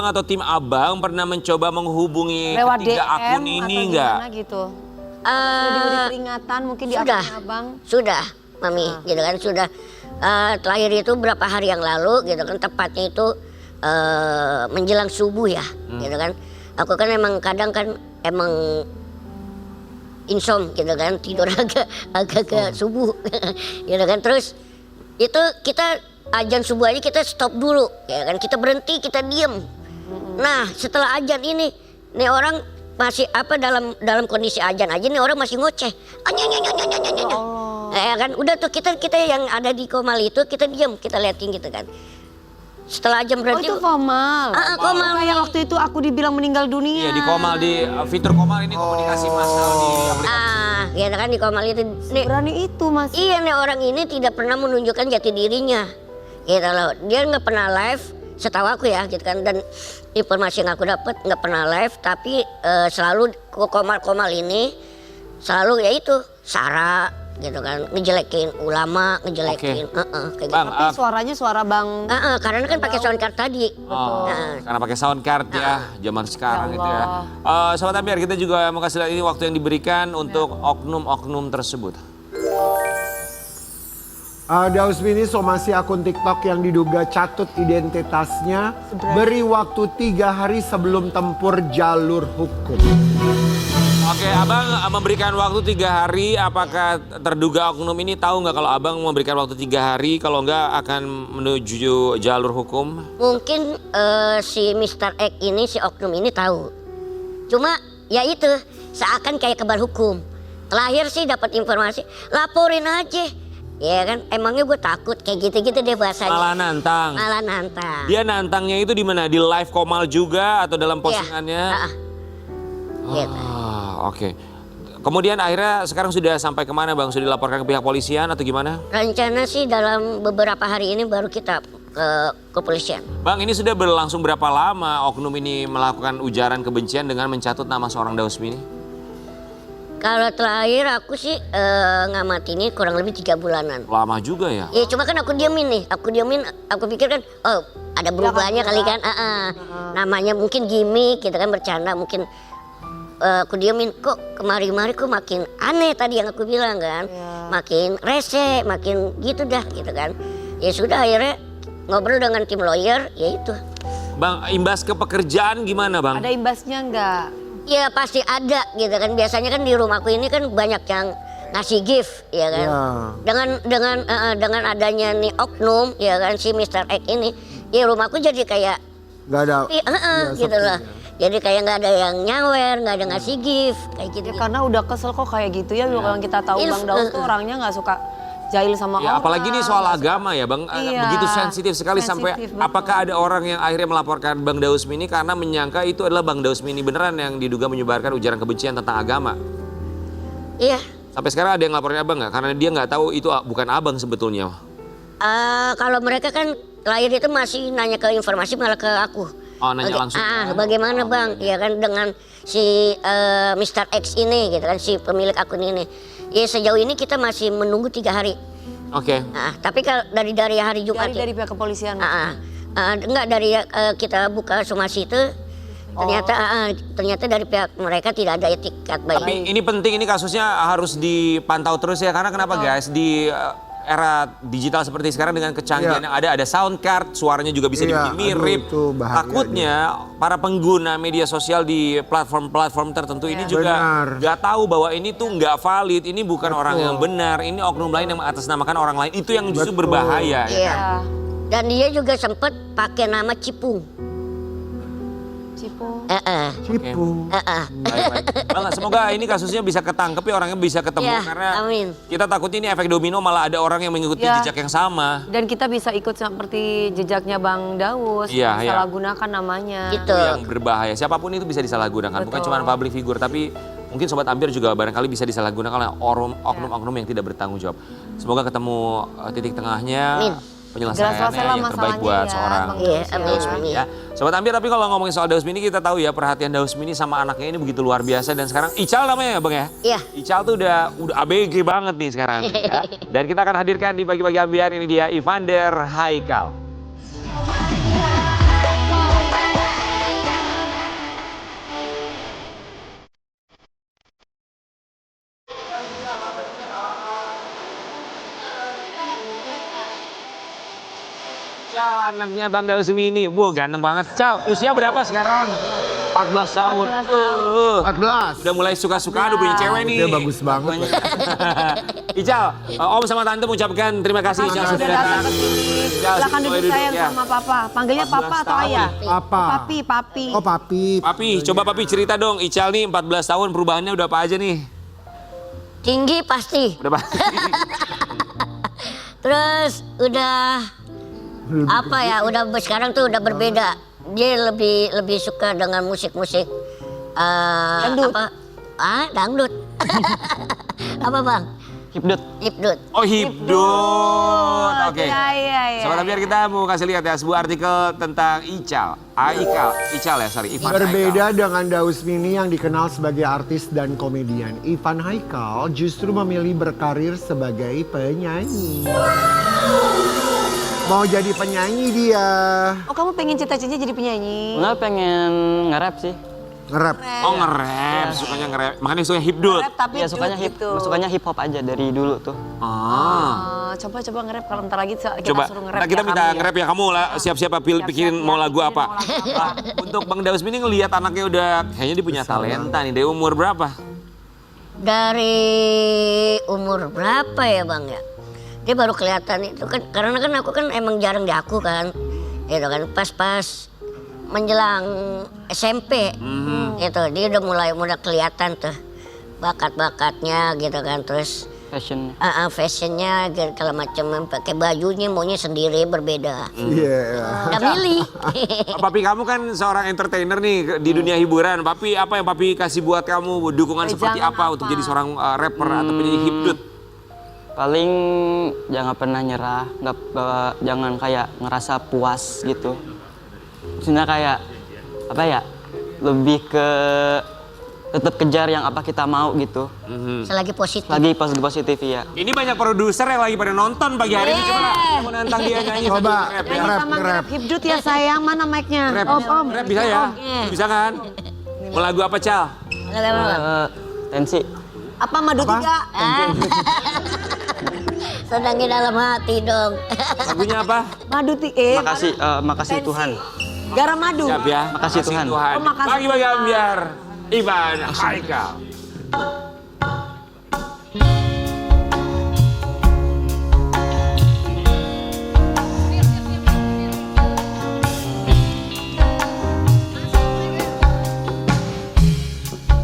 atau tim abang pernah mencoba menghubungi Lewat ketiga DM akun ini atau nggak? gimana gitu. Sudah diberi peringatan mungkin di Sudah. akunnya abang. Sudah, Mami, gitu kan sudah. Terakhir itu berapa hari yang lalu gitu kan, tepatnya itu menjelang subuh ya, gitu kan. Aku kan emang kadang kan emang insom gitu kan, tidur agak ke subuh, gitu kan. Terus itu kita azan subuh aja kita stop dulu, ya kan. Kita berhenti, kita diem. Nah setelah azan ini, nih orang masih dalam kondisi azan aja nih orang masih ngoceh. Ya kan, udah tuh kita yang ada di Komal itu kita diam, kita liatin gitu kan. Setelah jam berhenti. Oh itu Komal. Komal. Kayak waktu itu aku dibilang meninggal dunia. Iya di Komal, di fitur Komal ini komunikasi massal di aplikasi. Gitu kan di Komal itu. Nih, Berani itu mas. iya nih orang ini tidak pernah menunjukkan jati dirinya. Gitu loh, dia nggak pernah live. Setahu aku ya gitu kan, dan informasi yang aku dapat nggak pernah live, tapi selalu Komal ini selalu ya itu sara gitu kan, ngejelekin ulama, ngejelekin kayak Bang, gitu. Tapi suaranya suara bang. Karena kan pakai sound card tadi. Karena pakai sound card ya, zaman sekarang gitu ya. Sobat Ambiar, kita juga mau kasih lihat ini waktu yang diberikan untuk oknum-oknum tersebut. Dausmini somasi akun TikTok yang diduga catut identitasnya, beri waktu 3 hari sebelum tempur jalur hukum. Oke, abang memberikan waktu 3 hari. Apakah terduga oknum ini tahu nggak kalau abang memberikan waktu 3 hari? Kalau nggak akan menuju jalur hukum? Mungkin si Mr. X ini, si oknum ini tahu. Cuma ya itu seakan kayak kebal hukum. Terakhir sih dapat informasi, laporin aja. Ya kan, emangnya gue takut kayak gitu-gitu deh bahasanya. Malah nantang. Malah nantang. Dia nantangnya itu di mana? Di live Komal juga atau dalam postingannya? Gitu. Oke. Kemudian akhirnya sekarang sudah sampai kemana bang? Sudah dilaporkan ke pihak polisian atau gimana? Rencana sih dalam beberapa hari ini baru kita ke kepolisian. Bang, ini sudah berlangsung berapa lama oknum ini melakukan ujaran kebencian dengan mencatut nama seorang Dausmini? Kalau terakhir aku sih ngamati ini kurang lebih 3 bulanan. Lama juga ya? Ya cuma kan aku diamin nih, aku pikir kan ada berubahnya kali kan. Namanya mungkin gimmick gitu kan, bercanda mungkin. Aku diamin, kok kemari-mari kok makin aneh tadi yang aku bilang kan. Makin rese, makin gitu dah gitu kan. Ya sudah akhirnya ngobrol dengan tim lawyer, ya itu. Bang, imbas ke pekerjaan gimana bang? Ada imbasnya nggak? Ya pasti ada gitu kan. Biasanya kan di rumahku ini kan banyak yang ngasih gift ya kan. Dengan adanya nih oknum ya kan, si Mr. X ini, ya rumahku jadi kayak Nggak ada. gitu loh. Jadi kayak nggak ada yang nyawer, nggak ada ngasih gift kayak gitu. Ya karena udah kesel kok kayak gitu ya. Yang kita tahu Bang Daus tuh orangnya nggak suka jahil sama Ya, orang. apalagi ini soal agama ya bang, Iya, begitu sensitif sekali sampai sensitif, betul. apakah ada orang yang akhirnya melaporkan Bang Dausmini karena menyangka itu adalah Bang Dausmini beneran yang diduga menyebarkan ujaran kebencian tentang agama? Iya. Sampai sekarang ada yang ngelaporin abang nggak? Karena dia nggak tahu itu bukan abang sebetulnya. Kalau mereka kan terakhir itu masih nanya ke informasi malah ke aku. Oh, nanya langsung. Bagaimana bang? Ya kan dengan si Mr. X ini gitu kan, si pemilik akun ini. Ya sejauh ini kita masih menunggu 3 hari. Oke. Tapi kalau dari hari Jumat dari pihak kepolisian. enggak, dari kita buka somasi itu Ternyata dari pihak mereka tidak ada etikat baik. Tapi ini penting, ini kasusnya harus dipantau terus ya. Karena kenapa guys, di era digital seperti sekarang dengan kecanggihan yang ada sound card, suaranya juga bisa dibikin mirip. itu bahaya Takutnya para pengguna media sosial di platform-platform tertentu ini juga nggak tahu bahwa ini tuh nggak valid, ini bukan orang yang benar, ini oknum lain yang mengatasnamakan orang lain. Itu yang justru berbahaya. Ya Iya. kan? Dan dia juga sempat pakai nama Cipung. Cipu. Cipu. Baik. Bang, semoga ini kasusnya bisa ketangkep ya, orangnya bisa ketemu. Ya, karena amin. kita takutnya ini efek domino, malah ada orang yang mengikuti Ya. jejak yang sama. Dan kita bisa ikut seperti jejaknya Bang Daus, Iya, iya. salahgunakan namanya. Gitu. Yang berbahaya. Siapapun itu bisa disalahgunakan, bukan Betul. cuma public figure, tapi mungkin Sobat Ampir juga barangkali bisa disalahgunakan oleh oknum-oknum yang tidak bertanggung jawab. Semoga ketemu titik tengahnya, Amin. penyelesaiannya Segera selesailah yang terbaik masalahnya buat ya, seorang Bang Iya, Daus. amin, Dausmini amin. ya. Sobat Ampir, tapi kalau ngomongin soal Dausmini, kita tahu ya perhatian Dausmini sama anaknya ini begitu luar biasa, dan sekarang Ical namanya ya Bang ya? Iya. Ical tuh udah ABG banget nih sekarang ya. Dan kita akan hadirkan di Pagi-Pagi Ambiar, ini dia Evander Haikal. Anaknya Bang Dausmini, ganteng banget. Cal, usia berapa sekarang? 14 tahun. 14. Udah mulai suka-suka, udah punya cewek nih. Dia bagus banget. Ical, Om sama Tante mengucapkan terima kasih Ical Sudah datang ke sini. Ical, Silakan boleh duduk sayang ya. sama Papa. Panggilnya 14 Papa atau tahun. Ayah? Papa. Papi. Oh papi. Papi, coba Papi cerita dong. Ical nih 14 tahun, perubahannya udah apa aja nih? Tinggi pasti. Udah pasti. Terus udah apa ya? Sekarang tuh udah berbeda. Dia lebih suka dengan musik-musik Dangdut. dangdut. Apa Bang? Hipdut. Oh, hipdut. Oke. Iya. Sobat Ambiar, kita mau kasih lihat ya sebuah artikel tentang Ical. Ical ya, sorry. Ivan Berbeda Haikal. dengan Dausmini yang dikenal sebagai artis dan komedian, Ivan Haikal justru memilih berkarir sebagai penyanyi. Mau jadi penyanyi dia. Oh, kamu pengen cita-citanya jadi penyanyi? Enggak, pengen nge-rap sih. Nge-rap. Oh, nge-rap, sukanya nge-rap. Makanya sukanya hipdut. Nge-rap tapi Iya, sukanya gitu. sukanya hip hop aja dari dulu tuh. Coba nge-rap kalau ntar lagi kita Coba, suruh nge-rap. nah kita ya, minta kamu ya. nge-rap ya, kamu lah siap-siap pikirin mau lagu apa. Untuk Bang Dausmini ngelihat anaknya udah, kayaknya dia punya talenta nih. Dari umur berapa? Dari umur berapa ya Bang ya? Dia baru kelihatan itu kan, karena kan aku kan emang jarang di aku kan. Gitu kan, pas menjelang SMP gitu, dia udah mulai kelihatan tuh bakat-bakatnya gitu kan. Terus Fashionnya. fashionnya gitu, kalau macam pakai bajunya maunya sendiri berbeda. Iya. Udah milih. Papi kamu kan seorang entertainer nih di dunia hiburan. Papi, apa yang Papi kasih buat kamu dukungan seperti Jangan apa untuk jadi seorang rapper atau penyanyi hipdut? Paling jangan pernah nyerah, jangan kayak ngerasa puas gitu. Maksudnya kayak apa ya? Lebih ke tetap kejar yang apa kita mau gitu. Selagi positif. Lagi positif ya. Ini banyak produser yang lagi pada nonton pagi hari ini. Coba kita mau nantang dia nyanyi Coba. sambil nge-rap ya. Nyanyi sama nge-rap hipdut ya sayang, mana mic-nya? Rap, Om. rap bisa ya? Bisa kan? Mau lagu apa, Cal? Tensi. Apa madu tiga? Sedangin dalam hati dong. Lagunya apa? Madu tiga. Makasih Tuhan. Garam madu. Siap ya. Makasih Tuhan. Oh, makasih Pagi-pagi Tuhan. ambiar. Ivan Haikal.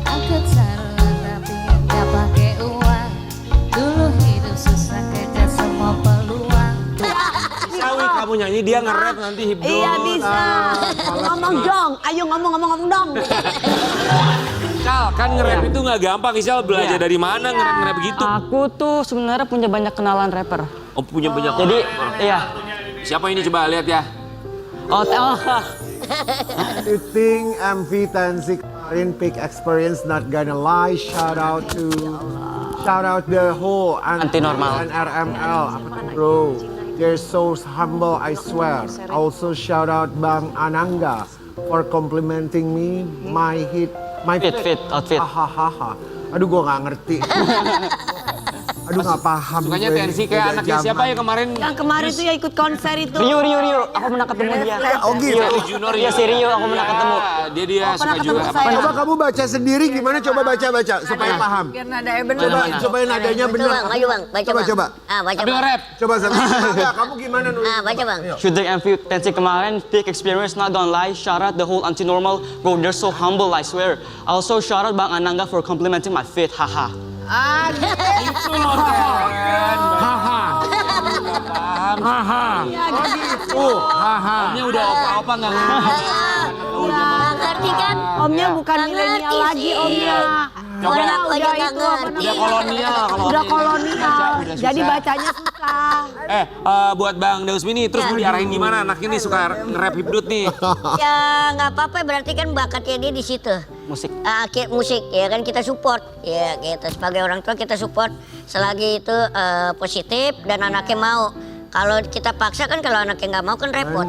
Aku taruhan tapi gak pakai uang. Dulu hidup susah kerja semua peluang. Sawi kamu nyanyi, dia nge-rap nanti hipdut. Iya bisa. Ngomong dong, ayo ngomong dong. Cal, kan nge-rap itu nggak gampang. Isal belajar dari mana nge-rap gitu? Aku tuh sebenarnya punya banyak kenalan rapper. Oh, punya banyak. Jadi iya. Siapa ini coba lihat ya? Oh. Ting MV Tansik in peak experience, not gonna lie. Shout out the whole Anti-normal. and RML. Bro, they're so humble, I swear. Also shout out Bang Anangga, for complimenting me, my Fit, outfit. Hahaha. Aduh, gue nggak ngerti. Aduh, nggak paham. Sukanya gue tensi ini, kayak beda anaknya siapa zaman. ya kemarin? Yang kemarin tuh ya ikut konser itu. Rio. Aku pernah ketemu dia. Oh gitu. Junior Iya si Rio, aku pernah ketemu. Dia Oh, suka pernah juga. ketemu saya. Coba kamu baca sendiri gimana? Coba baca supaya paham. Biar nadanya bener. Coba, supaya nadanya Betul benar. bang, maju bang, baca bang. Coba. Baca Tapi bang. nge-rap. Coba sama. Enggak, kamu gimana nulis? Baca bang. Shooting and fit pensi kemarin, peak experience, not gonna lie. Shout out the whole anti-normal, bro, they're so humble, I swear. Also shout out Bang Anangga for complimenting my fit, haha. Itu loh kan. Haha. Haha. Omnya udah apa-apa nggak ngerti. Ngerti kan? Omnya bukan milenial lagi omnya. Orang aku aja nggak itu, ngerti. Udah kolonial. Udah kolonial. Udah susah. Jadi bacanya susah. Buat Bang Daus Mini, terus mau diarahin gimana? Anak ini suka nge-rap hipdut nih. Ya nggak apa-apa, berarti kan bakatnya dia di situ. Musik. Musik ya kan, kita support ya gitu, sebagai orang tua kita support selagi itu positif dan anaknya mau. Kalau kita paksa kan, kalau anaknya nggak mau kan repot.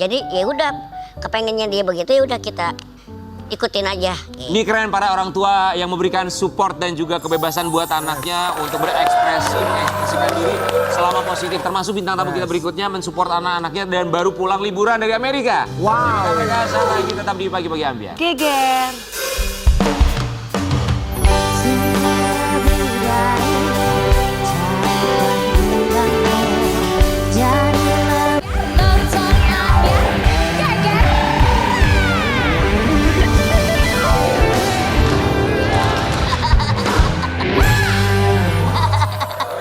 Jadi ya udah, kepengennya dia begitu ya udah kita ikutin aja. Ini keren para orang tua yang memberikan support dan juga kebebasan buat anaknya untuk mengekspresikan diri selama positif. Termasuk bintang tamu kita berikutnya mensupport anak-anaknya dan baru pulang liburan dari Amerika. Wow. Mereka saat lagi tetap di pagi-pagi ambiar. Geger.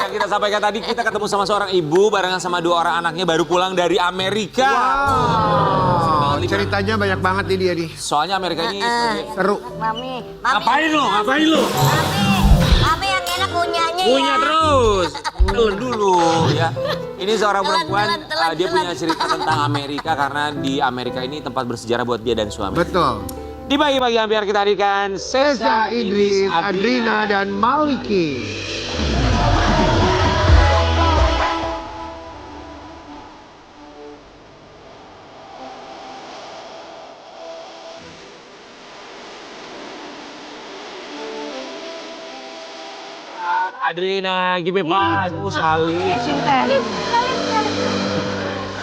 Yang kita sampaikan tadi, kita ketemu sama seorang ibu barengan sama 2 orang anaknya baru pulang dari Amerika. Wow. Ceritanya banyak banget nih dia nih. Soalnya Amerika ini Seru. Mami, Ngapain lu? Mami yang enak punyanya Punya ya. terus. Telan dulu ya. Ini seorang perempuan, telan. dia punya cerita tentang Amerika karena di Amerika ini tempat bersejarah buat dia dan suami. Betul. Di pagi-pagi ambiar kita hadirkan Seza, Idris, Adrina, dan Maliki. Adrina, give me pass, sekali.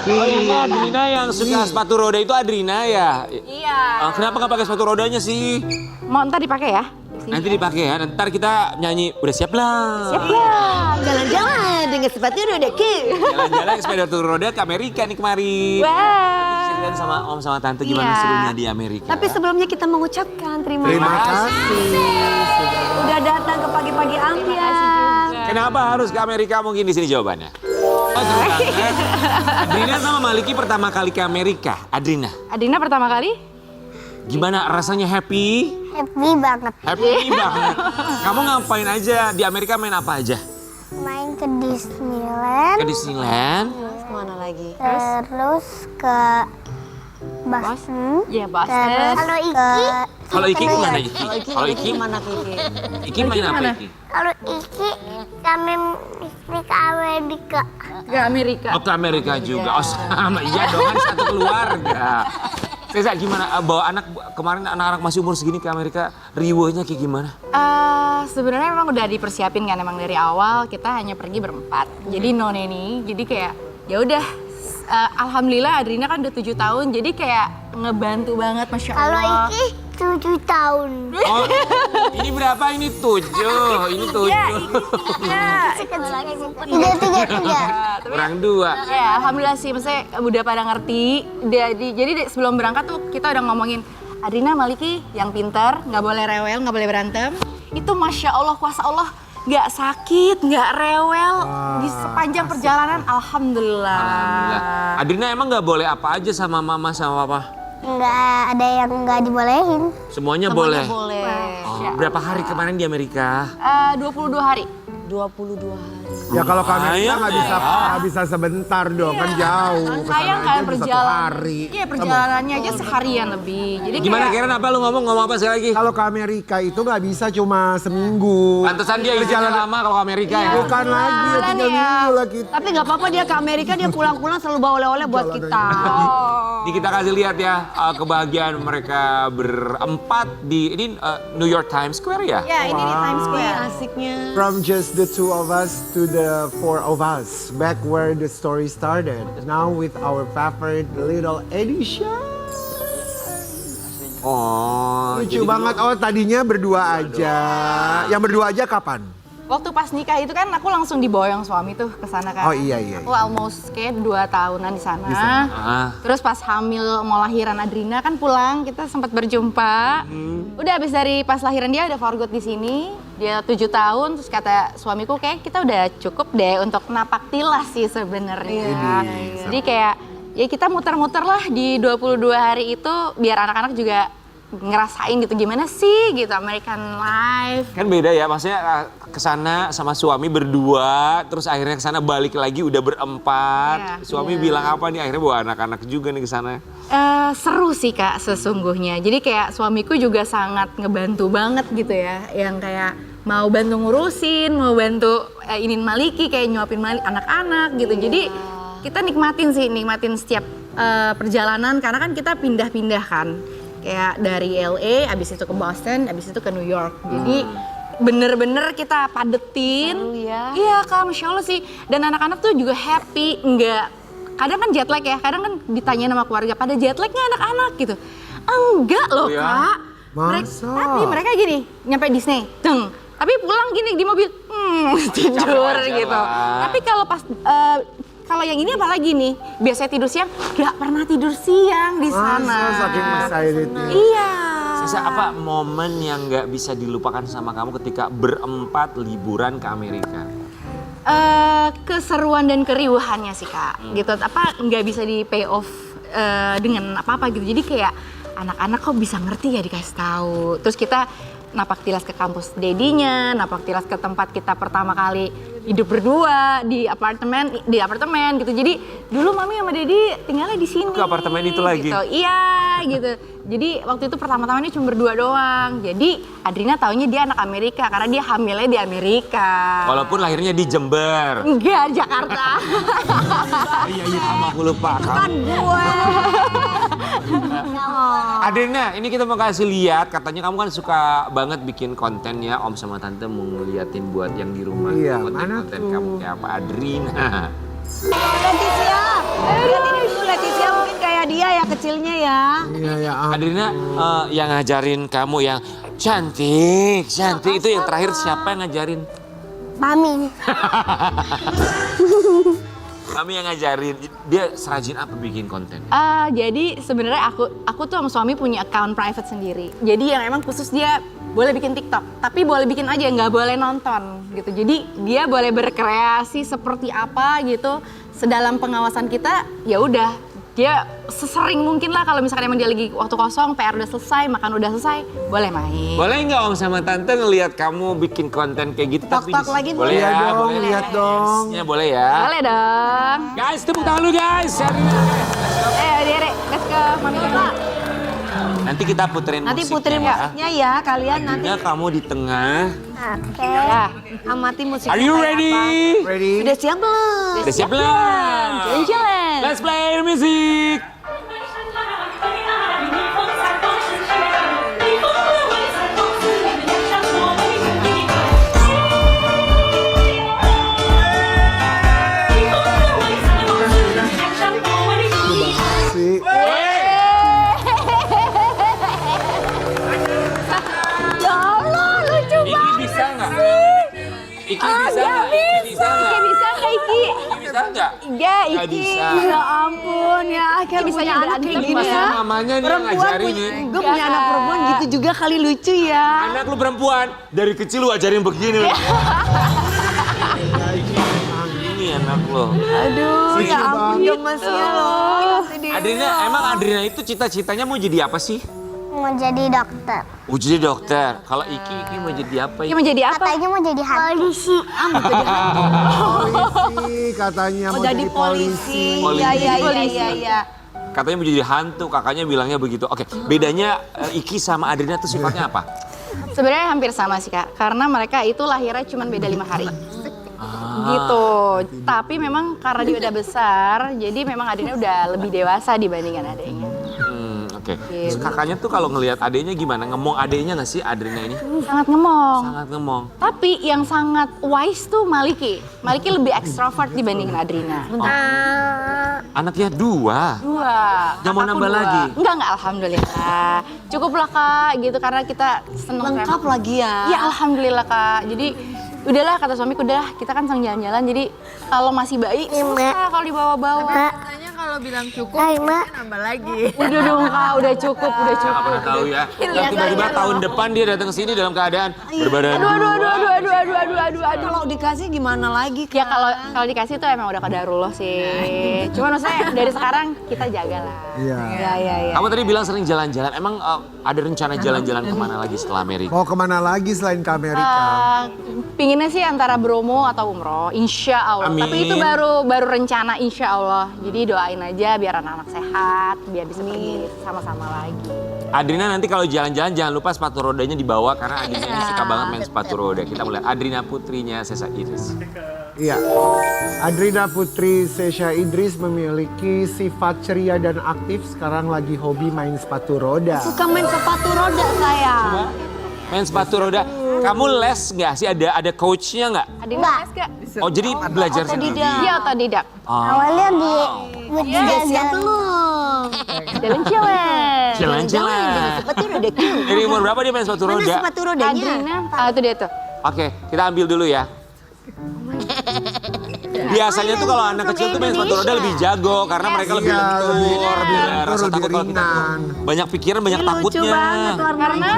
Adrina yang suka sepatu roda itu Adrina ya? Iya. Kenapa nggak pakai sepatu rodanya sih? Mau ntar dipakai ya? Nanti dipakai ya, ntar kita nyanyi, udah siap lah. Siap ya. Jalan-jalan dengan sepatu roda ke. Jalan-jalan sepeda roda ke Amerika nih kemarin. Wah. Ceritain sama om sama tante gimana Iya. serunya di Amerika. Tapi sebelumnya kita mengucapkan terima Terima kasih. kasih. Udah datang ke pagi-pagi ambiar. Kenapa harus ke Amerika? Mungkin di sini jawabannya. Oh, seru banget. Adrina sama Maliki pertama kali ke Amerika. Adrina, Adina pertama kali? gimana rasanya happy? Happy banget. Happy banget. Kamu ngapain aja di Amerika, main apa aja? Main ke Disneyland, Ke Disneyland. Mana lagi? terus ke Boston. Iya, Boston. Kalau Iki, Kalau Iki gimana Iki? Kalau Iki Mana Kiki? Iki main apa Iki? kalau Iki kami istri ke Amerika. Ke Amerika. Oh, ke Amerika juga. Oh, sama. Iya dong, kan satu keluarga. Seza, gimana bawa anak kemarin, anak-anak masih umur segini ke Amerika, riweuhnya kayak gimana? Sebenarnya memang udah dipersiapin kan, emang dari awal kita hanya pergi berempat. Jadi no neni, jadi kayak ya udah. Alhamdulillah Adrina kan udah 7 tahun, jadi kayak ngebantu banget, Masya Kalau Allah. Iki 7 tahun. Oh, ini berapa? Ini 7. Ini 7. Tiga. Kurang 2. Ya, alhamdulillah sih, maksudnya udah pada ngerti. Jadi sebelum berangkat tuh kita udah ngomongin, Adrina, Maliki yang pinter, nggak boleh rewel, nggak boleh berantem. Itu Masya Allah, kuasa Allah, nggak sakit, nggak rewel di sepanjang perjalanan. Alhamdulillah. Alhamdulillah. Adrina emang nggak boleh apa aja sama mama sama papa? Nggak ada yang nggak dibolehin. Semuanya boleh. Boleh. Oh, berapa hari kemarin di Amerika? 22 hari. 22 hari. Ya kalau ke Amerika Lumayan nggak bisa sebentar dong, kan jauh. Kan Kesana sayang aja kan bisa 1 perjalanan. hari. Iya perjalanannya aja seharian lebih. Jadi Gimana kayak, Karen, apa lu ngomong apa sekali lagi? Kalau ke Amerika itu nggak bisa cuma seminggu. Pantesan dia izinnya lama kalau ke Amerika ya. Bukan lagi ya, 3 minggu lah kita. Tapi nggak apa-apa dia ke Amerika, dia pulang-pulang selalu bawa oleh-oleh buat kita. Ini kita kasih lihat ya kebahagiaan mereka berempat di New York Times Square ya. ya ini di Times Ini Square. asiknya. From just the 2 of us to the 4 of us, back where the story started. Now with our favorite little edition. Oh, Lucu banget. Oh tadinya berdua aja. Yang berdua aja kapan? Waktu pas nikah itu kan aku langsung diboyong suami tuh ke sana kan. Oh iya. Aku almost kayak 2 tahunan di sana. Ah. Terus pas hamil mau lahiran Adrina kan pulang, kita sempat berjumpa. Udah habis dari pas lahiran dia udah for good di sini. Dia 7 tahun, terus kata suamiku kayak kita udah cukup deh untuk napak tilas sih sebenarnya. Jadi kayak ya kita muter-muter lah di 22 hari itu biar anak-anak juga ngerasain gitu gimana sih gitu American life. Kan beda ya, maksudnya kesana sama suami berdua, terus akhirnya kesana balik lagi udah berempat. Iya. Suami bilang apa nih, akhirnya bawa anak-anak juga nih kesana. Seru sih Kak sesungguhnya. Jadi kayak suamiku juga sangat ngebantu banget gitu ya. Yang kayak mau bantu ngurusin, mau bantu ingin Maliki kayak nyuapin anak-anak gitu. Jadi kita nikmatin setiap perjalanan karena kan kita pindah-pindah kan. Kayak dari LA, abis itu ke Boston, abis itu ke New York. Jadi bener-bener kita padetin. Seru ya. Iya Kak, Masya Allah sih. Dan anak-anak tuh juga happy, kadang kan jet lag ya, kadang kan ditanya sama keluarga, pada jet lag nggak anak-anak gitu. Enggak loh Oh ya? Kak. Masa? Tapi mereka gini, nyampe Disney, deng. Tapi pulang gini di mobil, tidur aja gitu. lah. Tapi kalau pas kalau yang ini apalagi nih, biasanya tidur siang, gak pernah tidur siang di sana. Masa saking excited. Iya. Sisa apa momen yang nggak bisa dilupakan sama kamu ketika berempat liburan ke Amerika? Keseruan dan keriuhannya sih Kak, gitu. Apa nggak bisa di pay off dengan apa-apa gitu. Jadi kayak anak-anak kok bisa ngerti ya dikasih tahu. Terus kita napak tilas ke kampus dedinya, napak tilas ke tempat kita pertama kali hidup berdua di apartemen gitu. Jadi dulu Mami sama Dedi tinggalnya di sini. Ke apartemen itu lagi? Gitu. Iya gitu. Jadi waktu itu pertama-tama ini cuma berdua doang. Jadi Adrina taunya dia anak Amerika karena dia hamilnya di Amerika. Walaupun lahirnya di Jember. Enggak, Jakarta. Iya sama aku lupa. Kan gue. Adrina, ini kita mau kasih lihat, katanya kamu kan suka banget bikin konten ya, Om sama Tante mau ngeliatin buat yang di rumah. Iya, konten-konten mana tuh? kamu kayak apa, Adrina. Leticia, lihat ini dulu Leticia mungkin kayak dia ya kecilnya ya. Iya ya. Adrina yang ngajarin kamu yang cantik itu yang terakhir siapa yang ngajarin? Mami. Kami yang ngajarin, dia serajin apa bikin konten? Jadi sebenarnya aku tuh sama suami punya account private sendiri. Jadi yang emang khusus dia boleh bikin TikTok, tapi boleh bikin aja, nggak boleh nonton gitu. Jadi dia boleh berkreasi seperti apa gitu. Sedalam pengawasan kita, ya udah. Dia sesering mungkin lah kalau misalkan emang dia lagi waktu kosong, PR udah selesai, makan udah selesai, boleh main. Boleh nggak Om sama Tante ngelihat kamu bikin konten kayak gitu? Tok-tok di- lagi boleh boleh ya, dong, boleh. lihat dong. Ya, boleh ya. Boleh dong. Guys, tepuk tangan lu guys. Dere, let's go. Mami kita. Nanti kita puterin Nanti musiknya puterin ya. musiknya ya kalian nanti Adrina, kamu di tengah. Ya. amati musiknya. Are you kayak ready? apa. Ready? Sudah siap belum? Udah siap belum? Jalan-jalan. Let's play music. Si. Ya Allah, lucu Iki bisa nggak? Iki bisa nggak? Iki bisa nggak? Bisa nggak Iki? Iki bisa nggak? Ya, Nggak Iki. bisa. Ya ampun ya, akhirnya Bisa punya yang anak berani kayak tapi gini Pasti ya. mamanya nih yang ngajarin nih. Gue punya anak perempuan gitu juga kali lucu ya. Anak lu perempuan, dari kecil lu ajarin begini. Ini anak lo. Aduh, ya ampun gemesnya loh. Adrina, emang Adrina itu cita-citanya mau jadi apa sih? Mau jadi dokter. Oh jadi dokter. Kalau Iki mau jadi apa? Iki mau jadi apa? Katanya mau jadi polisi. Polisi katanya Mau jadi polisi. Iya. Katanya mau jadi hantu, kakaknya bilangnya begitu. Oke, bedanya Iki sama Adrina tuh sifatnya apa? Sebenarnya hampir sama sih Kak, karena mereka itu lahirnya cuma beda 5 hari. Gitu. Tapi memang karena dia udah besar, jadi memang adiknya udah lebih dewasa dibandingkan adiknya. Oke. Terus kakaknya tuh kalau ngelihat adiknya gimana? Ngemong adiknya nggak sih Adrina ini? Sangat ngemong. Sangat ngemong. Tapi yang sangat wise tuh Maliki. Maliki lebih ekstrovert dibandingin Adrina. Anaknya 2. 2. Nggak mau nambah lagi? Enggak, alhamdulillah. Cukup lah Kak, gitu karena kita seneng. Lengkap lagi ya. Iya alhamdulillah Kak. Jadi udahlah kata suamiku, udah kita kan sang jalan-jalan. Jadi kalau masih bayi susah kalau dibawa-bawa. Katanya kalau bilang cukup, nambah lagi. Udah dong Kak, udah cukup. Nggak pernah tahu ya. Dan tiba-tiba tahun depan dia datang ke sini dalam keadaan berbadan. Aduh. Kalau dikasih gimana lagi? Ya kalau dikasih tuh emang udah qadarullah sih. Cuman maksudnya dari sekarang kita jaga lah. Iya. Iya. Kamu tadi bilang sering jalan-jalan. Emang ada rencana jalan-jalan kemana lagi setelah Amerika? Mau kemana lagi selain ke Amerika? Pinginnya sih antara Bromo atau umroh, insya Allah. Amin. Tapi itu baru rencana insya Allah. Jadi doain aja biar anak-anak sehat, biar bisa pergi sama-sama lagi. Adrina nanti kalau jalan-jalan jangan lupa sepatu rodanya dibawa karena Adrina ini suka banget main sepatu roda. Kita melihat Adrina putrinya Sesha Idris. Iya. Adrina Putri Sesha Idris memiliki sifat ceria dan aktif. Sekarang lagi hobi main sepatu roda. Suka main sepatu roda saya. Main sepatu roda. Kamu les nggak sih? Ada coachnya nggak? Ada yang les gak? Oh jadi belajar sendiri? Iya otodidak. Awalnya Siap belum? Jalan-jalan. Jalan-jalan. Sepatu roda cute. Dari umur berapa dia main sepatu Mana roda? sepatu rodanya? Adrina, itu dia tuh. Oke, kita ambil dulu ya. Biasanya tuh kalau anak kecil tuh main sepatu roda lebih jago karena mereka lebih Iya, lentur, lebih rasa lebih takut kalau kita ringan. banyak pikiran, banyak takutnya. Karena